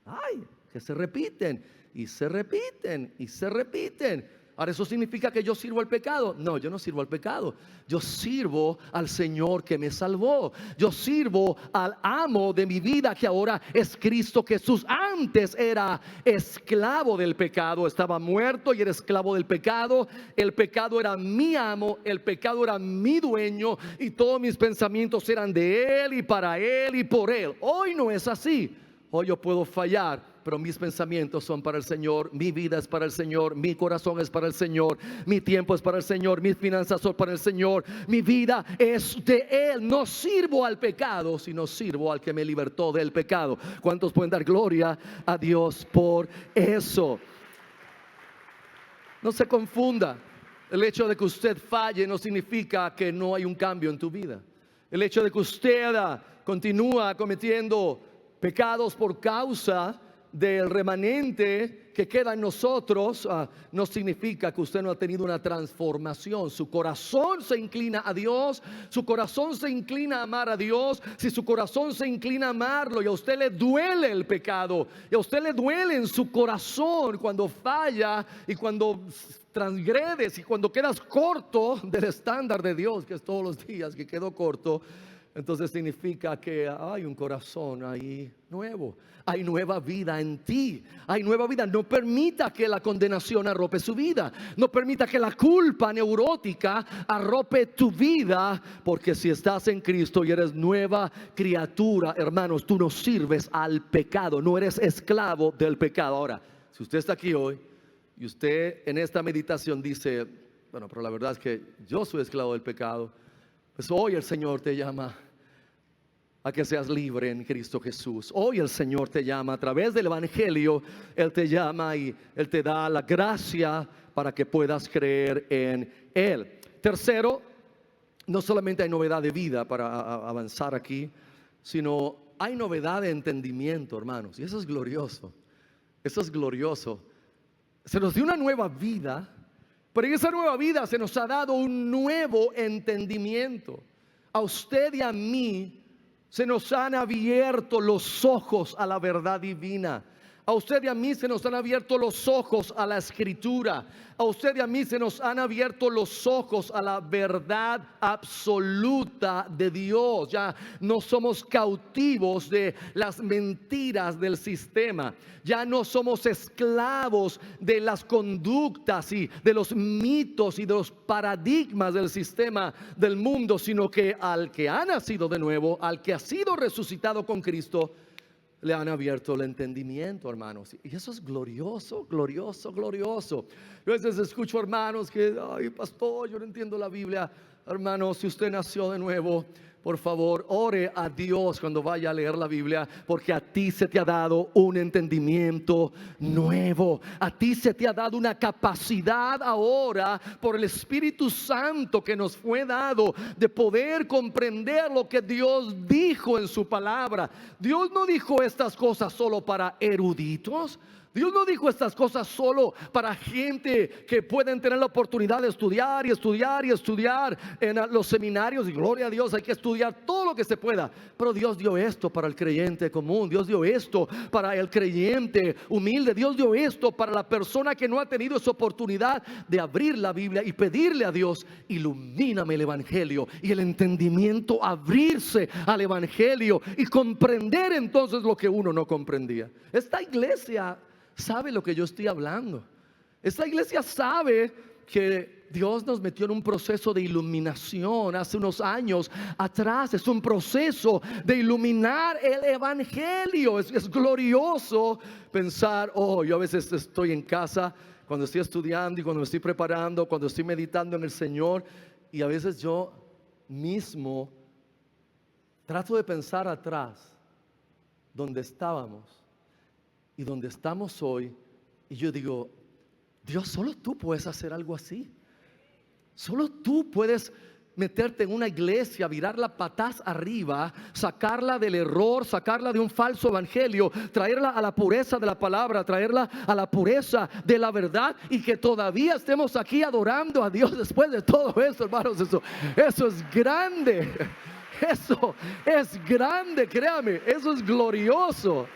Ay, que se repiten y se repiten y se repiten. Ahora, ¿eso significa que yo sirvo al pecado? No, yo no sirvo al pecado. Yo sirvo al Señor que me salvó. Yo sirvo al amo de mi vida, que ahora es Cristo Jesús. Antes era esclavo del pecado, estaba muerto y era esclavo del pecado. El pecado era mi amo, el pecado era mi dueño, y todos mis pensamientos eran de Él y para Él y por Él. Hoy no es así. Hoy yo puedo fallar, pero mis pensamientos son para el Señor, mi vida es para el Señor, mi corazón es para el Señor, mi tiempo es para el Señor, mis finanzas son para el Señor, mi vida es de Él. No sirvo al pecado, sino sirvo al que me libertó del pecado. ¿Cuántos pueden dar gloria a Dios por eso? No se confunda. El hecho de que usted falle no significa que no hay un cambio en tu vida. El hecho de que usted continúa cometiendo pecados por causa del remanente que queda en nosotros, no significa que usted no ha tenido una transformación. Su corazón se inclina a Dios, su corazón se inclina a amar a Dios. Si su corazón se inclina a amarlo y a usted le duele el pecado, y a usted le duele en su corazón cuando falla y cuando transgredes y cuando quedas corto del estándar de Dios, que es todos los días que quedó corto, entonces significa que hay un corazón ahí nuevo, hay nueva vida en ti, hay nueva vida. No permita que la condenación arrope su vida, no permita que la culpa neurótica arrope tu vida, porque si estás en Cristo y eres nueva criatura, hermanos, tú no sirves al pecado, no eres esclavo del pecado. Ahora, si usted está aquí hoy y usted en esta meditación dice, bueno, pero la verdad es que yo soy esclavo del pecado, pues hoy el Señor te llama a que seas libre en Cristo Jesús. Hoy el Señor te llama a través del Evangelio. Él te llama y Él te da la gracia para que puedas creer en Él. Tercero, no solamente hay novedad de vida para avanzar aquí, sino hay novedad de entendimiento, hermanos. Y eso es glorioso. Eso es glorioso. Se nos dio una nueva vida, pero en esa nueva vida se nos ha dado un nuevo entendimiento. A usted y a mí se nos han abierto los ojos a la verdad divina. A usted y a mí se nos han abierto los ojos a la Escritura. A usted y a mí se nos han abierto los ojos a la verdad absoluta de Dios. Ya no somos cautivos de las mentiras del sistema. Ya no somos esclavos de las conductas y de los mitos y de los paradigmas del sistema del mundo, sino que al que ha nacido de nuevo, al que ha sido resucitado con Cristo, le han abierto el entendimiento, hermanos. Y eso es glorioso, glorioso, glorioso. Yo a veces escucho hermanos que, ay, pastor, yo no entiendo la Biblia. Hermano, si usted nació de nuevo, por favor, ore a Dios cuando vaya a leer la Biblia, porque a ti se te ha dado un entendimiento nuevo. A ti se te ha dado una capacidad ahora por el Espíritu Santo que nos fue dado de poder comprender lo que Dios dijo en su palabra. Dios no dijo estas cosas solo para eruditos. Dios no dijo estas cosas solo para gente que pueden tener la oportunidad de estudiar y estudiar y estudiar en los seminarios. Y gloria a Dios, hay que estudiar todo lo que se pueda. Pero Dios dio esto para el creyente común. Dios dio esto para el creyente humilde. Dios dio esto para la persona que no ha tenido esa oportunidad de abrir la Biblia y pedirle a Dios: ilumíname el evangelio y el entendimiento, abrirse al evangelio y comprender entonces lo que uno no comprendía. Esta iglesia sabe lo que yo estoy hablando. Esta iglesia sabe que Dios nos metió en un proceso de iluminación hace unos años atrás. Es un proceso de iluminar el evangelio. Es glorioso pensar, oh, yo a veces estoy en casa cuando estoy estudiando y cuando me estoy preparando, cuando estoy meditando en el Señor, y a veces yo mismo trato de pensar atrás donde estábamos y donde estamos hoy, y yo digo: Dios, solo tú puedes hacer algo así. Solo tú puedes meterte en una iglesia, virarla patas arriba, sacarla del error, sacarla de un falso evangelio, traerla a la pureza de la palabra, traerla a la pureza de la verdad, y que todavía estemos aquí adorando a Dios después de todo eso, hermanos. Eso es grande. Eso es grande, créame. Eso es glorioso.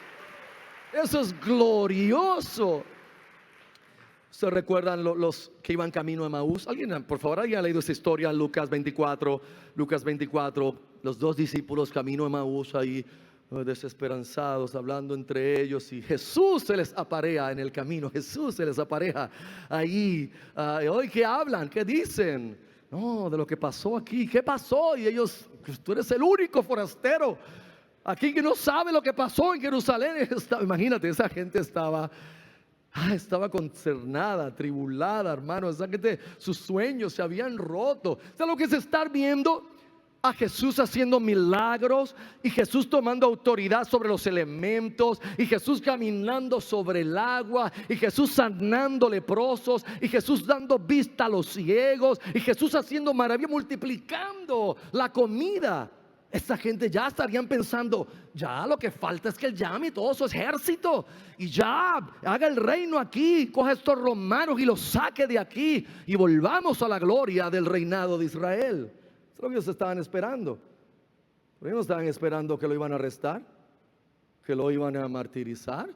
Eso es glorioso. ¿Se recuerdan los que iban camino a Emaús? ¿Alguien, por favor, alguien ha leído esa historia en Lucas 24? Lucas 24, los dos discípulos camino a Emaús ahí, desesperanzados, hablando entre ellos, y Jesús se les aparea en el camino. Jesús se les aparea ahí. Hoy, ¿qué hablan? ¿Qué dicen? No, de lo que pasó aquí. ¿Qué pasó? Y ellos: tú eres el único forastero aquí que no sabe lo que pasó en Jerusalén. Imagínate, esa gente estaba consternada, atribulada, hermano. Esa gente, sus sueños se habían roto. ¿Sabes lo que es estar viendo a Jesús haciendo milagros, y Jesús tomando autoridad sobre los elementos, y Jesús caminando sobre el agua, y Jesús sanando leprosos, y Jesús dando vista a los ciegos, y Jesús haciendo maravillas, multiplicando la comida? Esta gente ya estarían pensando: ya lo que falta es que él llame todo su ejército y ya haga el reino aquí, coja estos romanos y los saque de aquí, y volvamos a la gloria del reinado de Israel. Eso es lo que ellos estaban esperando. Pero ellos estaban esperando que lo iban a arrestar, que lo iban a martirizar,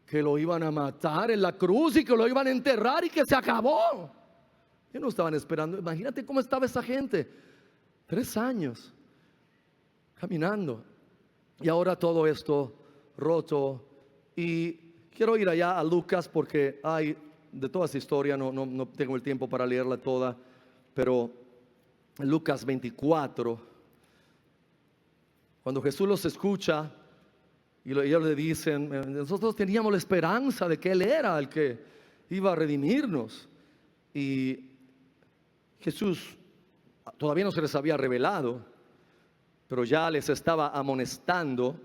que lo iban a matar en la cruz y que lo iban a enterrar y que se acabó. Ellos no estaban esperando. Imagínate cómo estaba esa gente. 3 años caminando, y ahora todo esto roto. Y quiero ir allá a Lucas, porque hay de toda esa historia, no tengo el tiempo para leerla toda, pero en Lucas 24, cuando Jesús los escucha y ellos le dicen: nosotros teníamos la esperanza de que Él era el que iba a redimirnos, y Jesús todavía no se les había revelado, pero ya les estaba amonestando.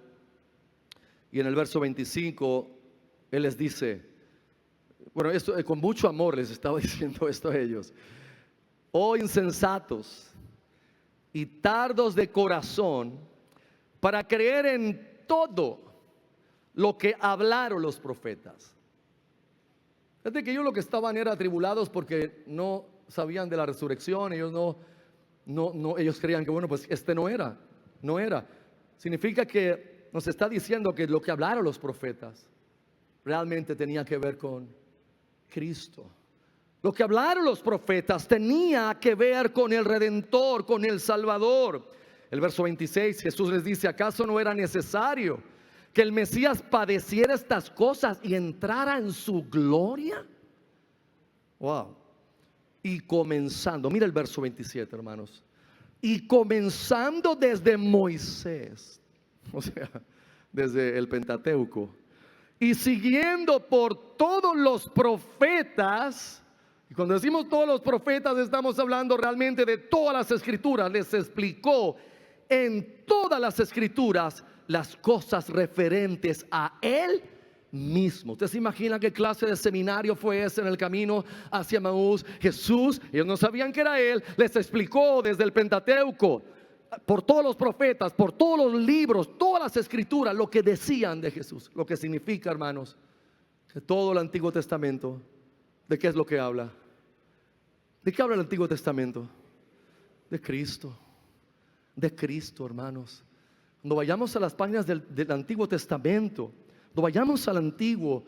Y en el verso 25 Él les dice, bueno, esto con mucho amor les estaba diciendo esto a ellos: oh insensatos y tardos de corazón para creer en todo lo que hablaron los profetas. Fíjate que ellos lo que estaban era atribulados porque no sabían de la resurrección. Ellos ellos creían que, bueno, pues no era. Significa que nos está diciendo que lo que hablaron los profetas, realmente tenía que ver con Cristo. Lo que hablaron los profetas tenía que ver con el Redentor, con el Salvador. El verso 26, Jesús les dice: ¿acaso no era necesario que el Mesías padeciera estas cosas y entrara en su gloria? Wow. Y comenzando, mira el verso 27, hermanos. Y comenzando desde Moisés, o sea, desde el Pentateuco, y siguiendo por todos los profetas. Y cuando decimos todos los profetas, estamos hablando realmente de todas las escrituras. Les explicó en todas las escrituras las cosas referentes a Él mismo. ¿Usted se imagina qué clase de seminario fue ese en el camino hacia Emaús? Jesús, ellos no sabían que era Él, les explicó desde el Pentateuco, por todos los profetas, por todos los libros, todas las escrituras, lo que decían de Jesús. Lo que significa, hermanos, que todo el Antiguo Testamento, ¿de qué es lo que habla? ¿De qué habla el Antiguo Testamento? De Cristo. De Cristo, hermanos. Cuando vayamos a las páginas del Antiguo Testamento, cuando vayamos al Antiguo,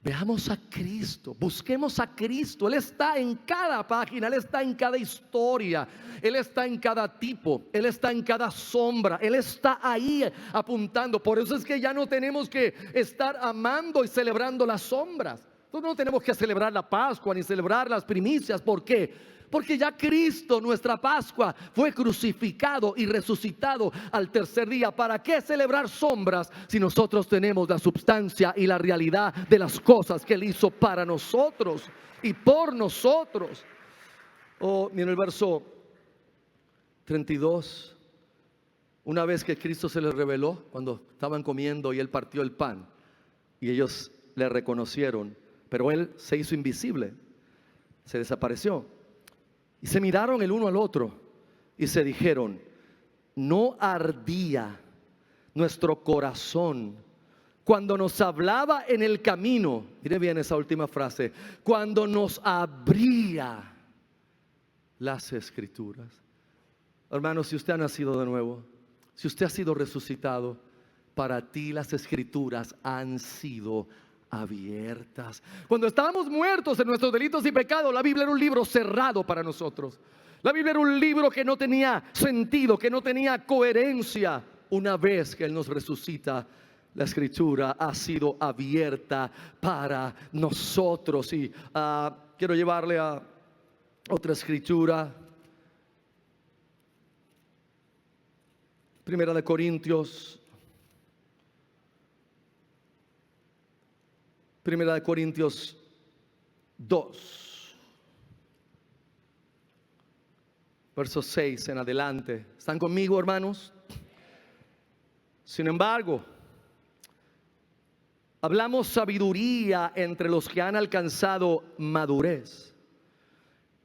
veamos a Cristo, busquemos a Cristo. Él está en cada página, Él está en cada historia, Él está en cada tipo, Él está en cada sombra, Él está ahí apuntando. Por eso es que ya no tenemos que estar amando y celebrando las sombras. Nosotros no tenemos que celebrar la Pascua ni celebrar las primicias. ¿Por qué? Porque ya Cristo, nuestra Pascua, fue crucificado y resucitado al tercer día. ¿Para qué celebrar sombras si nosotros tenemos la substancia y la realidad de las cosas que Él hizo para nosotros y por nosotros? Mira el verso 32. Una vez que Cristo se les reveló, cuando estaban comiendo y Él partió el pan, y ellos le reconocieron, pero Él se hizo invisible, se desapareció. Y se miraron el uno al otro y se dijeron: ¿no ardía nuestro corazón cuando nos hablaba en el camino? Mire bien esa última frase: cuando nos abría las escrituras. Hermanos, si usted ha nacido de nuevo, si usted ha sido resucitado, para ti las escrituras han sido abiertas. Cuando estábamos muertos en nuestros delitos y pecados, la Biblia era un libro cerrado para nosotros. La Biblia era un libro que no tenía sentido, que no tenía coherencia. Una vez que Él nos resucita, la escritura ha sido abierta para nosotros. Y quiero llevarle a otra escritura. Primera de Corintios 2, verso 6 en adelante. ¿Están conmigo, hermanos? Sin embargo, hablamos sabiduría entre los que han alcanzado madurez,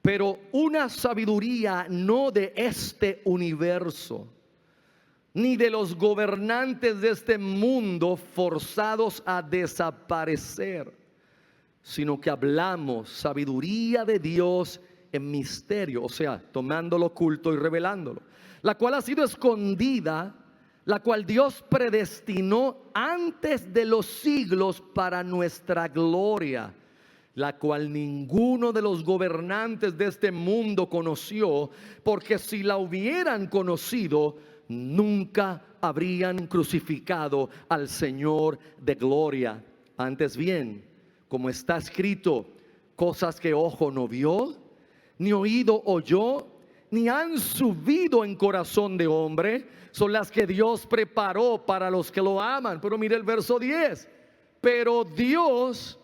pero una sabiduría no de este universo, ni de los gobernantes de este mundo forzados a desaparecer, sino que hablamos sabiduría de Dios en misterio, o sea, tomando lo oculto y revelándolo, la cual ha sido escondida, la cual Dios predestinó antes de los siglos para nuestra gloria, la cual ninguno de los gobernantes de este mundo conoció, porque si la hubieran conocido, nunca habrían crucificado al Señor de gloria. Antes bien, como está escrito: cosas que ojo no vio, ni oído oyó, ni han subido en corazón de hombre, son las que Dios preparó para los que lo aman. Pero mire el verso 10: pero Dios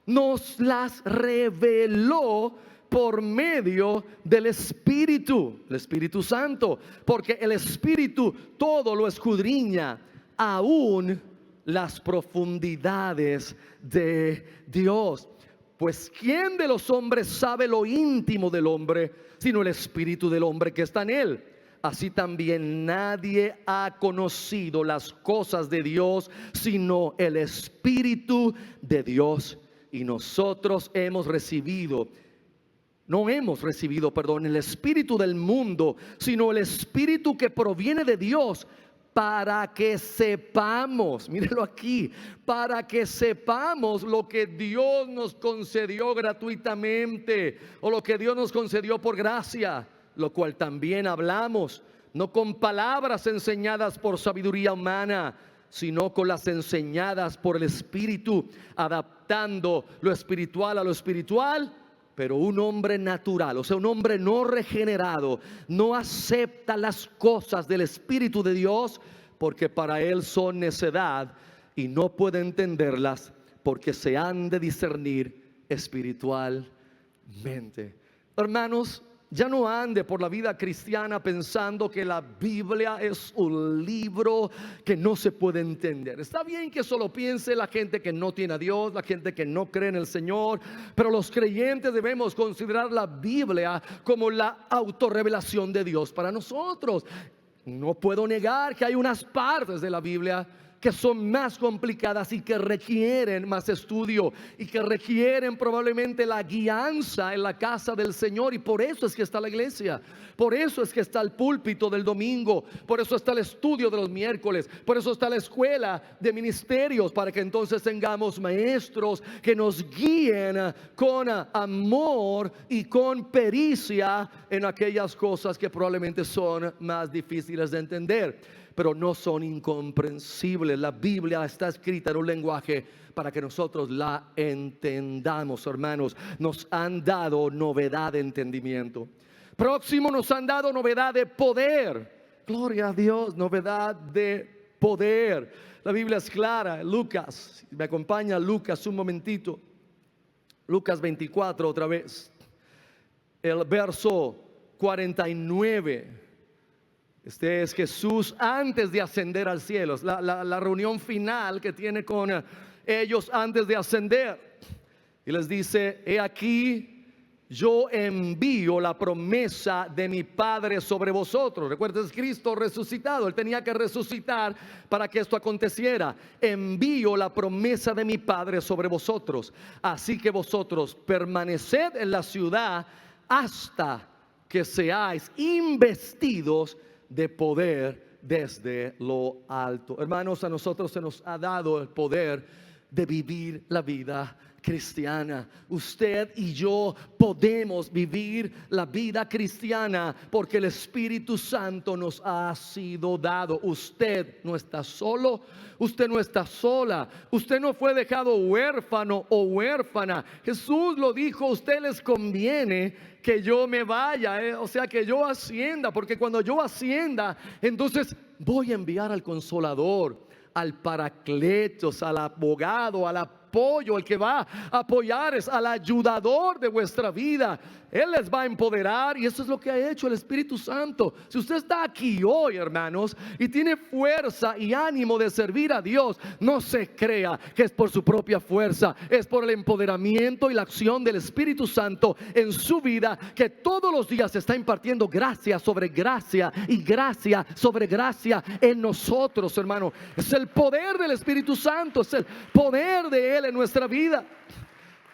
nos las reveló por medio del Espíritu, el Espíritu Santo, porque el Espíritu todo lo escudriña, aún las profundidades de Dios. Pues ¿quién de los hombres sabe lo íntimo del hombre, sino el espíritu del hombre que está en él? Así también nadie ha conocido las cosas de Dios, sino el Espíritu de Dios. Y nosotros no hemos recibido el espíritu del mundo, sino el espíritu que proviene de Dios, para que sepamos, mírelo aquí, para que sepamos lo que Dios nos concedió gratuitamente, o lo que Dios nos concedió por gracia, lo cual también hablamos, no con palabras enseñadas por sabiduría humana, sino con las enseñadas por el Espíritu, adaptando lo espiritual a lo espiritual. Pero un hombre natural, o sea, un hombre no regenerado, no acepta las cosas del Espíritu de Dios, porque para él son necedad, y no puede entenderlas, porque se han de discernir espiritualmente. Hermanos, ya no ande por la vida cristiana pensando que la Biblia es un libro que no se puede entender. Está bien que solo piense la gente que no tiene a Dios, la gente que no cree en el Señor, pero los creyentes debemos considerar la Biblia como la autorrevelación de Dios para nosotros. No puedo negar que hay unas partes de la Biblia que son más complicadas y que requieren más estudio y que requieren probablemente la guianza en la casa del Señor, y por eso es que está la iglesia, por eso es que está el púlpito del domingo, por eso está el estudio de los miércoles, por eso está la escuela de ministerios, para que entonces tengamos maestros que nos guíen con amor y con pericia en aquellas cosas que probablemente son más difíciles de entender, pero no son incomprensibles. La Biblia está escrita en un lenguaje para que nosotros la entendamos, hermanos. Nos han dado novedad de entendimiento. Próximo, nos han dado novedad de poder. Gloria a Dios, novedad de poder. La Biblia es clara. Lucas, me acompaña Lucas un momentito. Lucas 24 otra vez. El verso 49. Este es Jesús antes de ascender al cielo, la reunión final que tiene con ellos antes de ascender. Y les dice: he aquí, yo envío la promesa de mi Padre sobre vosotros. Recuerden, es Cristo resucitado, Él tenía que resucitar para que esto aconteciera. Envío la promesa de mi Padre sobre vosotros, así que vosotros permaneced en la ciudad hasta que seáis investidos de poder desde lo alto. Hermanos, a nosotros se nos ha dado el poder de vivir la vida cristiana. Usted y yo podemos vivir la vida cristiana porque el Espíritu Santo nos ha sido dado. Usted no está solo, usted no está sola, usted no fue dejado huérfano o huérfana. Jesús lo dijo: a usted les conviene que yo me vaya, o sea, que yo ascienda, porque cuando yo ascienda, entonces voy a enviar al Consolador, al Paracletos, al abogado, al apoyo, el que va a apoyar, es al ayudador de vuestra vida. Él les va a empoderar, y eso es lo que ha hecho el Espíritu Santo. Si usted está aquí hoy, hermanos, y tiene fuerza y ánimo de servir a Dios, no se crea que es por su propia fuerza, es por el empoderamiento y la acción del Espíritu Santo en su vida, que todos los días está impartiendo gracia sobre gracia y gracia sobre gracia en nosotros, hermano. Es el poder del Espíritu Santo, es el poder de Él en nuestra vida.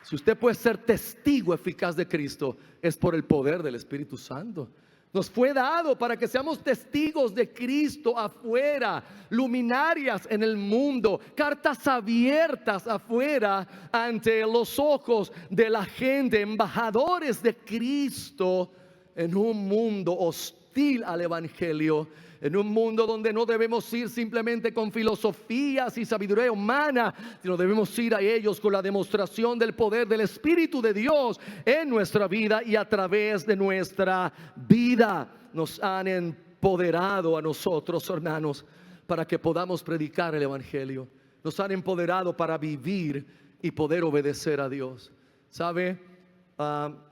Si usted puede ser testigo eficaz de Cristo, es por el poder del Espíritu Santo. Nos fue dado para que seamos testigos de Cristo afuera, luminarias en el mundo, cartas abiertas afuera ante los ojos de la gente, embajadores de Cristo en un mundo hostil al Evangelio. En un mundo donde no debemos ir simplemente con filosofías y sabiduría humana, sino debemos ir a ellos con la demostración del poder del Espíritu de Dios en nuestra vida y a través de nuestra vida. Nos han empoderado a nosotros, hermanos, para que podamos predicar el Evangelio. Nos han empoderado para vivir y poder obedecer a Dios. ¿Sabe?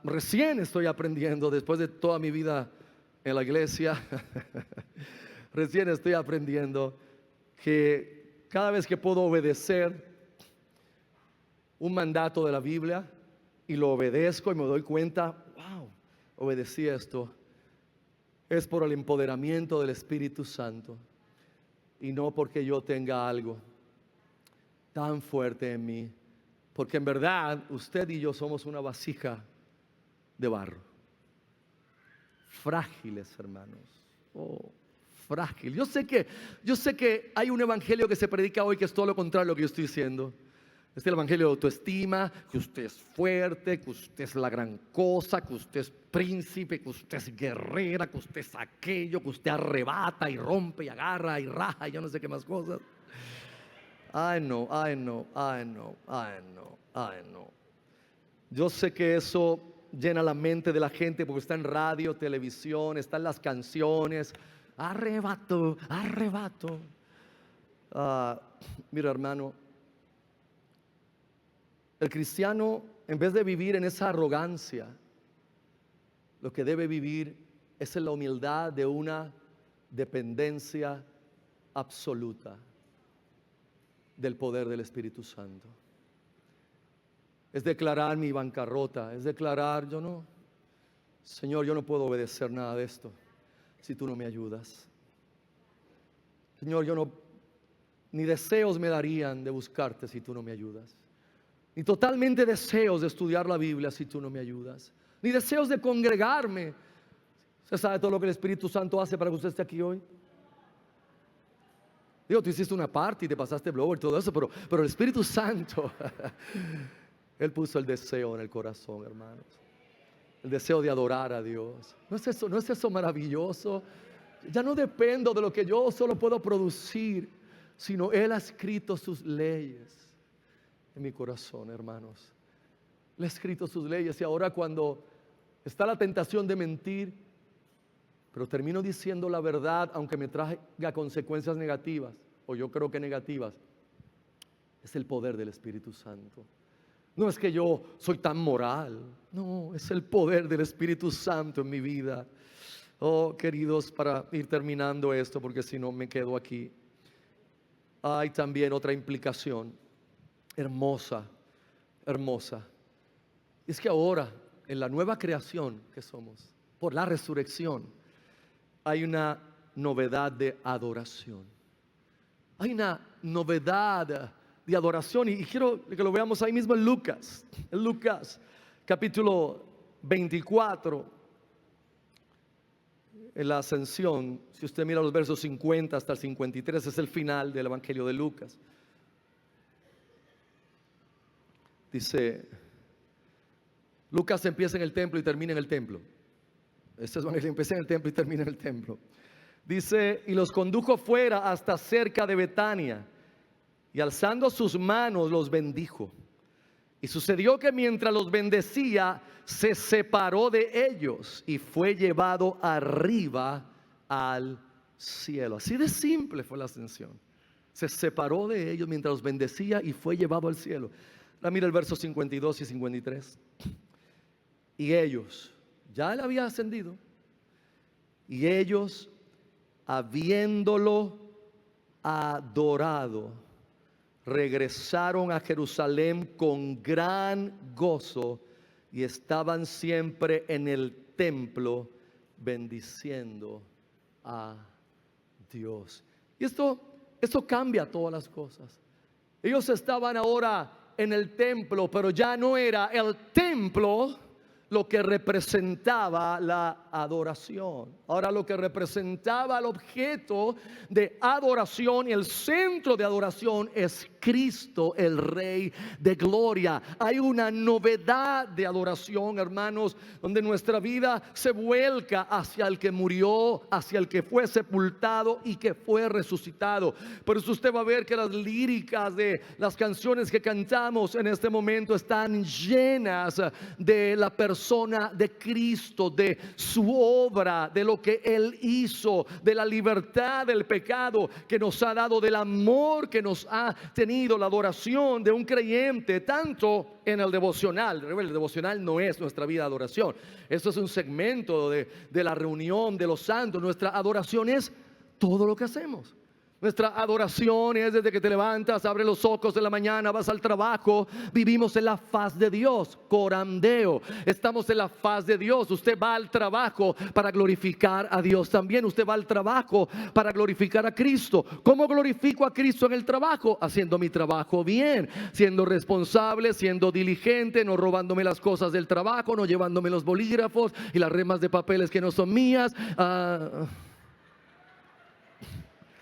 Recién estoy aprendiendo, después de toda mi vida en la iglesia, recién estoy aprendiendo que cada vez que puedo obedecer un mandato de la Biblia y lo obedezco y me doy cuenta, wow, obedecí esto, es por el empoderamiento del Espíritu Santo y no porque yo tenga algo tan fuerte en mí, porque en verdad usted y yo somos una vasija de barro. Frágiles, hermanos, frágil. Yo sé que hay un evangelio que se predica hoy que es todo lo contrario a lo que yo estoy diciendo. Es el evangelio de autoestima, que usted es fuerte, que usted es la gran cosa, que usted es príncipe, que usted es guerrera, que usted es aquello, que usted arrebata y rompe y agarra y raja y yo no sé qué más cosas. Ay no. Yo sé que eso llena la mente de la gente porque está en radio, televisión, están las canciones. Arrebato. Mira, hermano, el cristiano, en vez de vivir en esa arrogancia, lo que debe vivir es en la humildad de una dependencia absoluta del poder del Espíritu Santo. Es declarar mi bancarrota, es declarar, Señor, yo no puedo obedecer nada de esto si tú no me ayudas. Señor, ni deseos me darían de buscarte si tú no me ayudas. Ni totalmente deseos de estudiar la Biblia si tú no me ayudas. Ni deseos de congregarme. ¿Usted sabe todo lo que el Espíritu Santo hace para que usted esté aquí hoy? Digo, tú hiciste una parte y te pasaste blower y todo eso, pero el Espíritu Santo, Él puso el deseo en el corazón, hermanos. El deseo de adorar a Dios. ¿No es eso maravilloso? Ya no dependo de lo que yo solo puedo producir, sino Él ha escrito sus leyes en mi corazón, hermanos. Él ha escrito sus leyes y ahora cuando está la tentación de mentir, pero termino diciendo la verdad aunque me traiga consecuencias negativas, o yo creo que negativas, es el poder del Espíritu Santo. No es que yo soy tan moral, no, es el poder del Espíritu Santo en mi vida. Oh, queridos, para ir terminando esto, porque si no me quedo aquí, hay también otra implicación hermosa. Es que ahora, en la nueva creación que somos, por la resurrección, hay una novedad de adoración. Hay una novedad de adoración y quiero que lo veamos ahí mismo en Lucas capítulo 24, en la ascensión. Si usted mira los versos 50 hasta el 53, es el final del evangelio de Lucas. Dice, Lucas empieza en el templo y termina en el templo. Este es evangelio, empieza en el templo y termina en el templo. Dice, y los condujo fuera hasta cerca de Betania, y alzando sus manos los bendijo. Y sucedió que mientras los bendecía, se separó de ellos y fue llevado arriba al cielo. Así de simple fue la ascensión. Se separó de ellos mientras los bendecía y fue llevado al cielo. Ahora mira el verso 52 y 53. Y ellos, ya él había ascendido, y ellos, habiéndolo adorado, regresaron a Jerusalén con gran gozo y estaban siempre en el templo bendiciendo a Dios. Y esto cambia todas las cosas. Ellos estaban ahora en el templo, pero ya no era el templo lo que representaba la adoración. Ahora lo que representaba el objeto de adoración y el centro de adoración es Cristo, el Rey de Gloria. Hay una novedad de adoración, hermanos, donde nuestra vida se vuelca hacia el que murió, hacia el que fue sepultado y que fue resucitado. Por eso usted va a ver que las líricas de las canciones que cantamos en este momento están llenas de la persona de Cristo, de su obra, de lo que Él hizo, de la libertad del pecado que nos ha dado, del amor que nos ha tenido, la adoración de un creyente, tanto en el devocional. El devocional no es nuestra vida de adoración, esto es un segmento de la reunión de los santos. Nuestra adoración es todo lo que hacemos. Nuestra adoración es desde que te levantas, abres los ojos en la mañana, vas al trabajo. Vivimos en la faz de Dios, corandeo. Estamos en la faz de Dios. Usted va al trabajo para glorificar a Dios también. Usted va al trabajo para glorificar a Cristo. ¿Cómo glorifico a Cristo en el trabajo? Haciendo mi trabajo bien, siendo responsable, siendo diligente, no robándome las cosas del trabajo, no llevándome los bolígrafos y las remas de papeles que no son mías.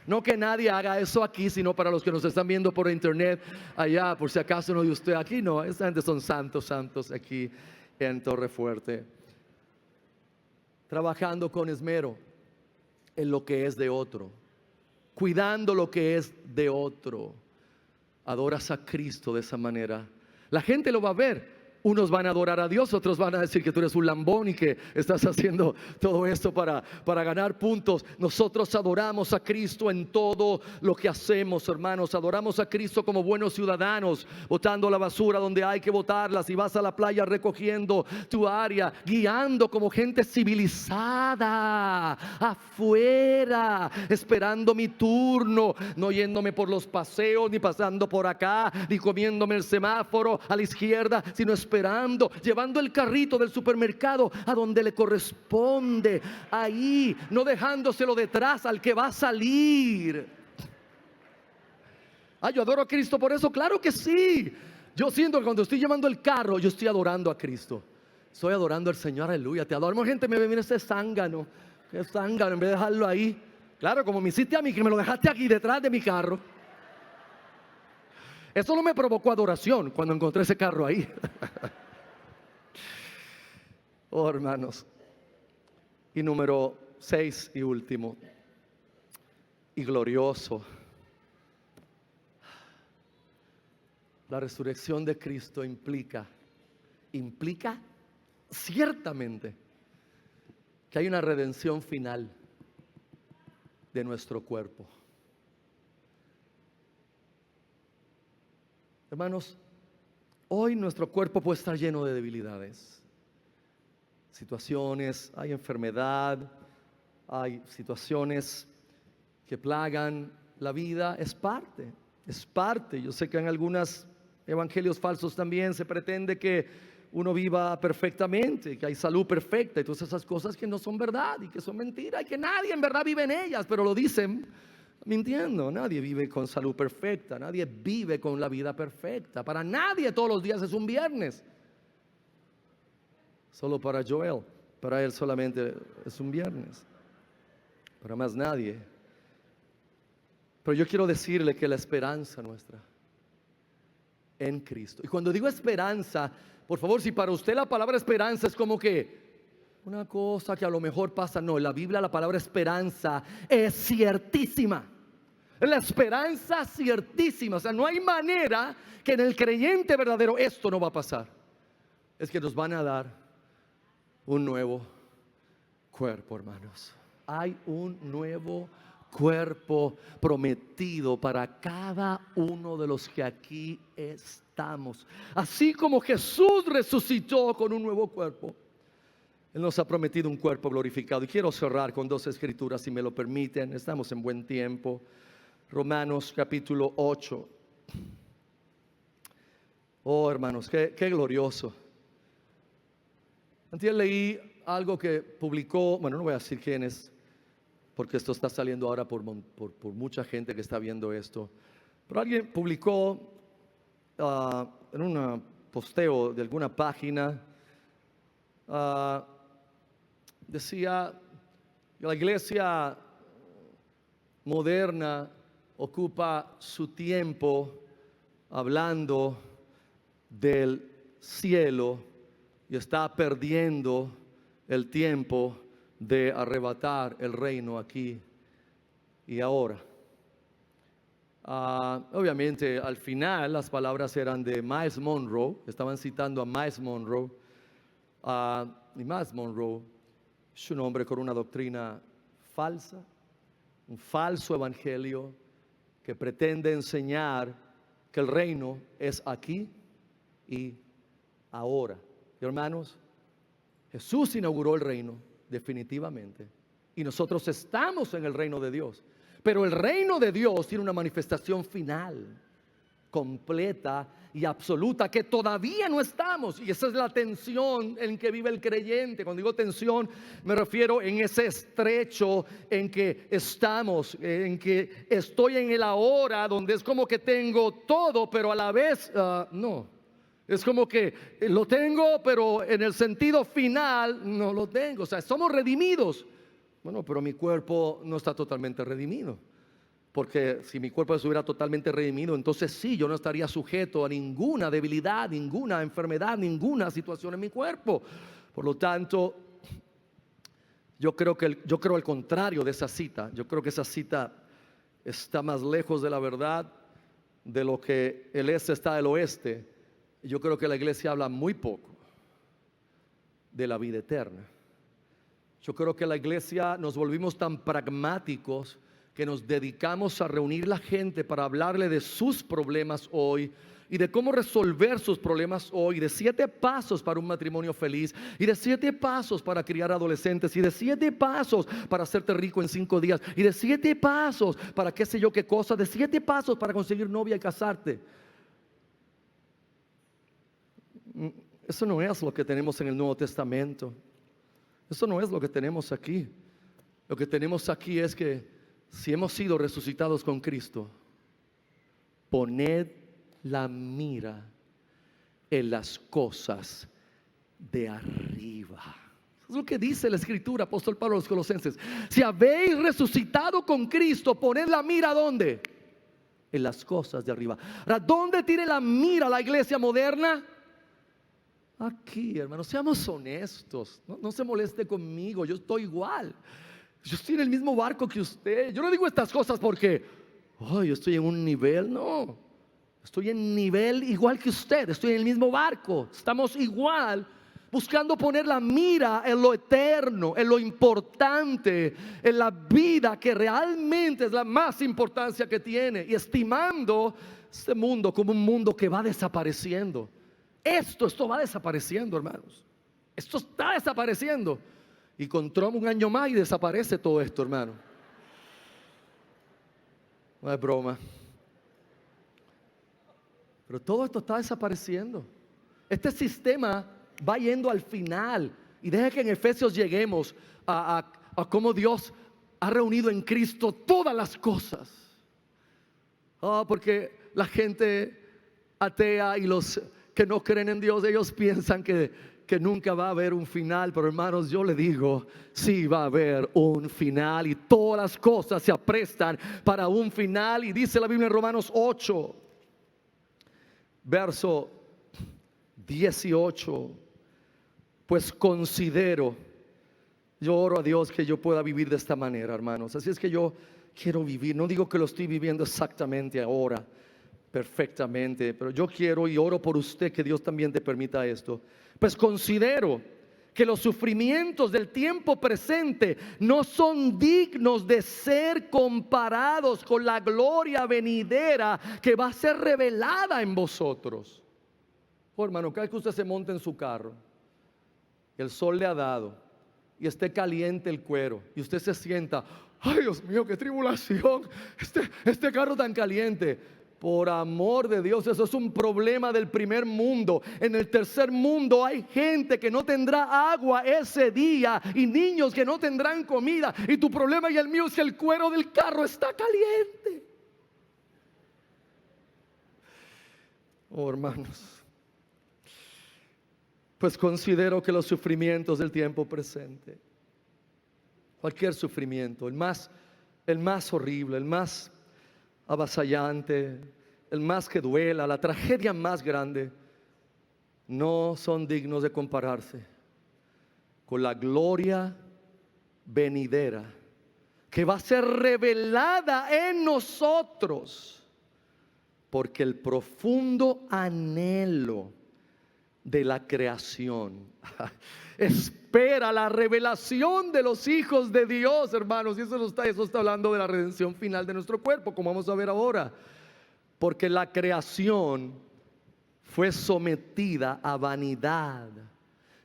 No que nadie haga eso aquí, sino para los que nos están viendo por internet allá, por si acaso no de usted aquí. No, esa gente son santos aquí en Torrefuerte. Trabajando con esmero en lo que es de otro, cuidando lo que es de otro. Adoras a Cristo de esa manera. La gente lo va a ver. Unos van a adorar a Dios, otros van a decir que tú eres un lambón y que estás haciendo todo esto para ganar puntos. Nosotros adoramos a Cristo en todo lo que hacemos, hermanos. Adoramos a Cristo como buenos ciudadanos, botando la basura donde hay que botarla. Si vas a la playa, recogiendo tu área, guiando como gente civilizada afuera, esperando mi turno, no yéndome por los paseos, ni pasando por acá, ni comiéndome el semáforo a la izquierda, sino esperando, llevando el carrito del supermercado a donde le corresponde, ahí, no dejándoselo detrás al que va a salir. Yo adoro a Cristo por eso, claro que sí. Yo siento que cuando estoy llevando el carro, yo estoy adorando a Cristo. Estoy adorando al Señor, aleluya. Te adoro. Gente me ve, mira ese zángano, qué zángano, en vez de dejarlo ahí. Claro, como me hiciste a mí, que me lo dejaste aquí detrás de mi carro. Eso no me provocó adoración cuando encontré ese carro ahí. Oh, hermanos. Y número 6 y último, y glorioso, la resurrección de Cristo implica ciertamente que hay una redención final de nuestro cuerpo. Hermanos, hoy nuestro cuerpo puede estar lleno de debilidades, situaciones, hay enfermedad, hay situaciones que plagan la vida. Es parte. Yo sé que en algunos evangelios falsos también se pretende que uno viva perfectamente, que hay salud perfecta y todas esas cosas que no son verdad y que son mentiras y que nadie en verdad vive en ellas, pero lo dicen mintiendo. Nadie vive con salud perfecta, nadie vive con la vida perfecta. Para nadie todos los días es un viernes. Solo para Joel, para él solamente es un viernes, para más nadie. Pero yo quiero decirle que la esperanza nuestra en Cristo, y cuando digo esperanza, por favor, si para usted la palabra esperanza es como que una cosa que a lo mejor pasa, no, en la Biblia la palabra esperanza es ciertísima. La esperanza ciertísima, o sea, no hay manera que en el creyente verdadero esto no va a pasar. Es que nos van a dar un nuevo cuerpo, hermanos. Hay un nuevo cuerpo prometido para cada uno de los que aquí estamos. Así como Jesús resucitó con un nuevo cuerpo, Él nos ha prometido un cuerpo glorificado. Y quiero cerrar con 2 escrituras, si me lo permiten. Estamos en buen tiempo. Romanos capítulo 8. Oh, hermanos, qué glorioso. Antes leí algo que publicó, bueno, no voy a decir quién es, porque esto está saliendo ahora por mucha gente que está viendo esto. Pero alguien publicó en un posteo de alguna página, decía que la iglesia moderna ocupa su tiempo hablando del cielo y está perdiendo el tiempo de arrebatar el reino aquí y ahora. Obviamente al final las palabras eran de Miles Monroe, estaban citando a Miles Monroe, y Miles Monroe es un hombre con una doctrina falsa, un falso evangelio que pretende enseñar que el reino es aquí y ahora. Y hermanos, Jesús inauguró el reino definitivamente y nosotros estamos en el reino de Dios, pero el reino de Dios tiene una manifestación final, completa y absoluta, que todavía no estamos, y esa es la tensión en que vive el creyente. Cuando digo tensión me refiero en ese estrecho en que estamos, en que estoy en el ahora, donde es como que tengo todo, pero a la vez no. Es como que lo tengo, pero en el sentido final no lo tengo. O sea, somos redimidos. Bueno, pero mi cuerpo no está totalmente redimido. Porque si mi cuerpo estuviera totalmente redimido, entonces sí, yo no estaría sujeto a ninguna debilidad, ninguna enfermedad, ninguna situación en mi cuerpo. Por lo tanto, yo creo al contrario de esa cita. Yo creo que esa cita está más lejos de la verdad de lo que el este está del oeste. Yo creo que la iglesia habla muy poco de la vida eterna. Yo creo que la iglesia nos volvimos tan pragmáticos que nos dedicamos a reunir la gente para hablarle de sus problemas hoy y de cómo resolver sus problemas hoy, de 7 pasos para un matrimonio feliz, y de 7 pasos para criar adolescentes, y de 7 pasos para hacerte rico en 5 días, y de 7 pasos para qué sé yo qué cosa, de 7 pasos para conseguir novia y casarte. Eso no es lo que tenemos en el Nuevo Testamento. Eso no es lo que tenemos aquí. Lo que tenemos aquí es que si hemos sido resucitados con Cristo, poned la mira en las cosas de arriba. Es lo que dice la Escritura, apóstol Pablo a los Colosenses. Si habéis resucitado con Cristo, poned la mira ¿dónde? En las cosas de arriba. Ahora, ¿dónde tiene la mira la iglesia moderna? Aquí, hermanos, seamos honestos. No se moleste conmigo, yo estoy igual. Yo estoy en el mismo barco que usted. Yo no digo estas cosas porque yo estoy en un nivel, no. Estoy en nivel igual que usted. Estoy en el mismo barco. Estamos igual, buscando poner la mira en lo eterno, en lo importante, en la vida que realmente es la más importancia que tiene, y estimando este mundo como un mundo que va desapareciendo. Esto va desapareciendo, hermanos. Esto está desapareciendo. Y con Trump un año más y desaparece todo esto, hermano. No es broma. Pero todo esto está desapareciendo. Este sistema va yendo al final. Y deja que en Efesios lleguemos a cómo Dios ha reunido en Cristo todas las cosas. Porque la gente atea y los que no creen en Dios, ellos piensan que nunca va a haber un final. Pero hermanos, yo le digo, sí va a haber un final, y todas las cosas se aprestan para un final. Y dice la Biblia en Romanos 8, verso 18: pues considero, yo oro a Dios que yo pueda vivir de esta manera, hermanos. Así es que yo quiero vivir. No digo que lo estoy viviendo exactamente ahora, perfectamente, pero yo quiero y oro por usted que Dios también te permita esto. Pues considero que los sufrimientos del tiempo presente no son dignos de ser comparados con la gloria venidera que va a ser revelada en vosotros. Hermano, cada vez que usted se monta en su carro, el sol le ha dado y esté caliente el cuero, y usted se sienta, ay Dios mío, qué tribulación, este carro tan caliente. Por amor de Dios, eso es un problema del primer mundo. En el tercer mundo hay gente que no tendrá agua ese día, y niños que no tendrán comida. Y tu problema y el mío es que el cuero del carro está caliente. Hermanos, pues considero que los sufrimientos del tiempo presente, cualquier sufrimiento, el más horrible, el más avasallante, el más que duela, la tragedia más grande, no son dignos de compararse con la gloria venidera que va a ser revelada en nosotros, porque el profundo anhelo de la creación espera la revelación de los hijos de Dios, hermanos. Y eso está hablando de la redención final de nuestro cuerpo, como vamos a ver ahora. Porque la creación fue sometida a vanidad,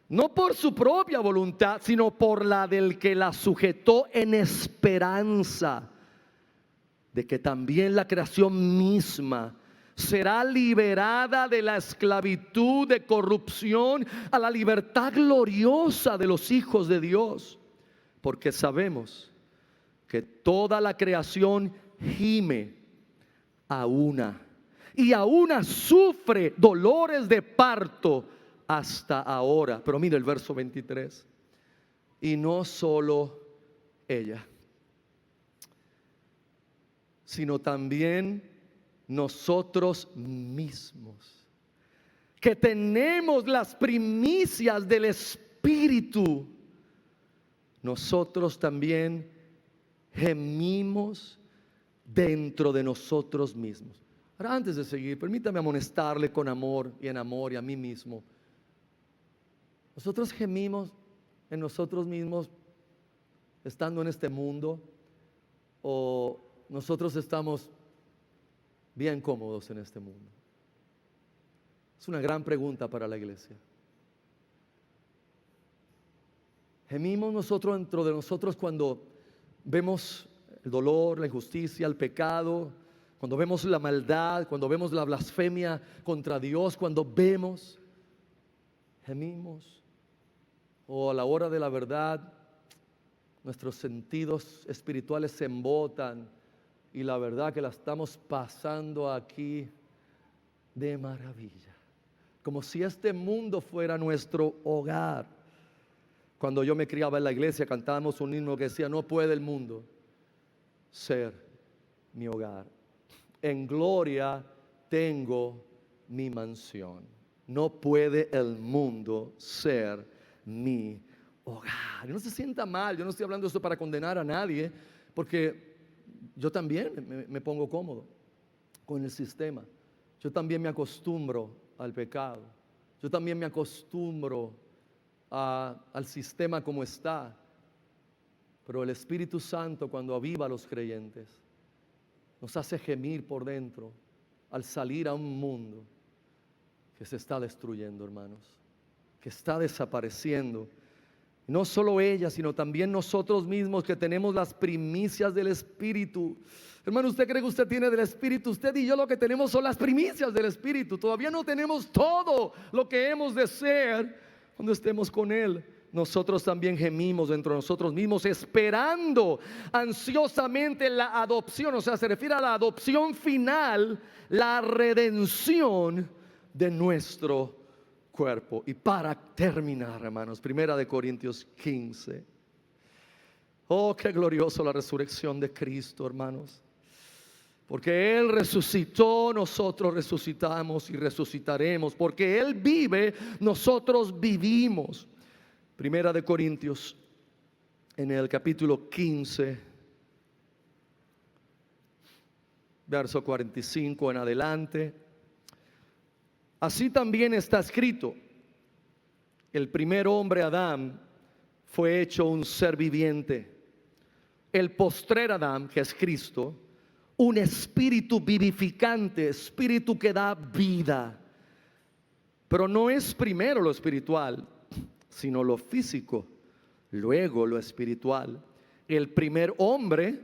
no por su propia voluntad, sino por la del que la sujetó, en esperanza de que también la creación misma será liberada de la esclavitud de corrupción a la libertad gloriosa de los hijos de Dios. Porque sabemos que toda la creación gime y a una sufre dolores de parto hasta ahora. Pero mira el verso 23: y no solo ella, sino también nosotros mismos, que tenemos las primicias del Espíritu, nosotros también gemimos dentro de nosotros mismos. Ahora, antes de seguir, permítame amonestarle con amor y en amor y a mí mismo. Nosotros gemimos en nosotros mismos estando en este mundo, o nosotros estamos bien cómodos en este mundo. Es una gran pregunta para la iglesia. Gemimos nosotros dentro de nosotros cuando vemos el dolor, la injusticia, el pecado, cuando vemos la maldad, cuando vemos la blasfemia contra Dios, cuando vemos, gemimos. O a la hora de la verdad, nuestros sentidos espirituales se embotan y la verdad que la estamos pasando aquí de maravilla, como si este mundo fuera nuestro hogar. Cuando yo me criaba en la iglesia, cantábamos un himno que decía: no puede el mundo ser mi hogar. En gloria tengo mi mansión. No puede el mundo ser mi hogar. Y no se sienta mal, yo no estoy hablando esto para condenar a nadie, porque yo también me pongo cómodo con el sistema. Yo también me acostumbro al pecado. Yo también me acostumbro al sistema como está. Pero el Espíritu Santo, cuando aviva a los creyentes, nos hace gemir por dentro al salir a un mundo que se está destruyendo, hermanos, que está desapareciendo. No solo ella, sino también nosotros mismos, que tenemos las primicias del Espíritu. Hermano, ¿usted cree que usted tiene del Espíritu? Usted y yo lo que tenemos son las primicias del Espíritu. Todavía no tenemos todo lo que hemos de ser cuando estemos con Él. Nosotros también gemimos dentro de nosotros mismos, esperando ansiosamente la adopción. O sea, se refiere a la adopción final, la redención de nuestro cuerpo. Y para terminar, hermanos, 1 Corintios 15. Oh, qué glorioso la resurrección de Cristo, hermanos. Porque Él resucitó, nosotros resucitamos y resucitaremos. Porque Él vive, nosotros vivimos. 1 Corintios, en el capítulo 15, verso 45 en adelante. Así también está escrito: el primer hombre, Adán, fue hecho un ser viviente. El postrer Adán, que es Cristo, un espíritu vivificante, espíritu que da vida. Pero no es primero lo espiritual, sino lo físico, luego lo espiritual. El primer hombre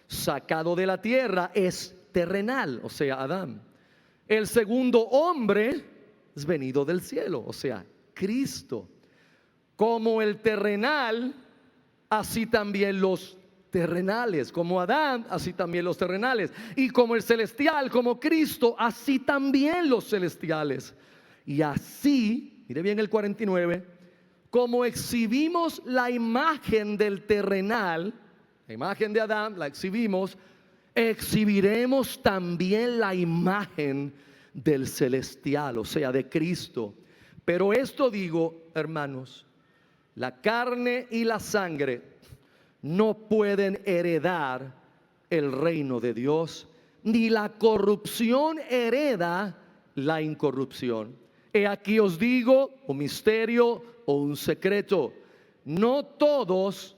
sacado de la tierra es terrenal, o sea, Adán. El segundo hombre es venido del cielo, o sea, Cristo. Como el terrenal, así también los terrenales. Como Adán, así también los terrenales. Y como el celestial, como Cristo, así también los celestiales. Y así, mire bien el 49, como exhibimos la imagen del terrenal, la imagen de Adán, la exhibimos, exhibiremos también la imagen del celestial, o sea, de Cristo. Pero esto digo, hermanos, la carne y la sangre no pueden heredar el reino de Dios, ni la corrupción hereda la incorrupción. He aquí os digo un misterio o un secreto: no todos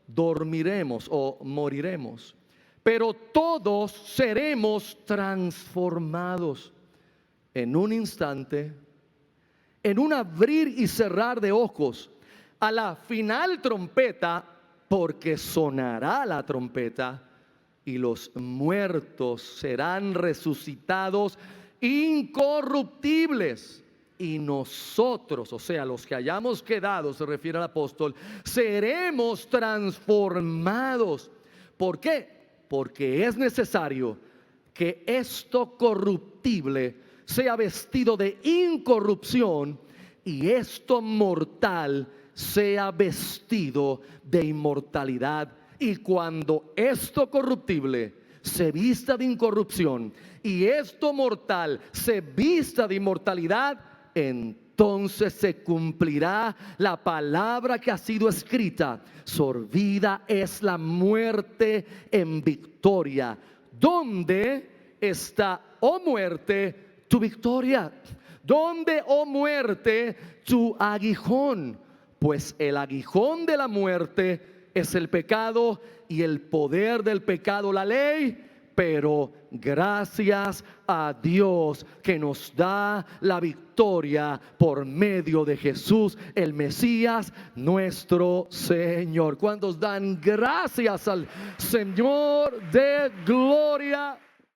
dormiremos o moriremos, pero todos seremos transformados en un instante, en un abrir y cerrar de ojos, a la final trompeta, porque sonará la trompeta y los muertos serán resucitados incorruptibles. Y nosotros, o sea, los que hayamos quedado, se refiere al apóstol, seremos transformados. ¿Por qué? Porque es necesario que esto corruptible sea vestido de incorrupción y esto mortal sea vestido de inmortalidad. Y cuando esto corruptible se vista de incorrupción y esto mortal se vista de inmortalidad, entonces se cumplirá la palabra que ha sido escrita: sorbida es la muerte en victoria. ¿Dónde está, oh muerte, tu victoria? ¿Dónde, oh muerte, tu aguijón? Pues el aguijón de la muerte es el pecado, y el poder del pecado la ley. Pero gracias a Dios que nos da la victoria por medio de Jesús, el Mesías, nuestro Señor. ¿Cuántos dan gracias al Señor de gloria?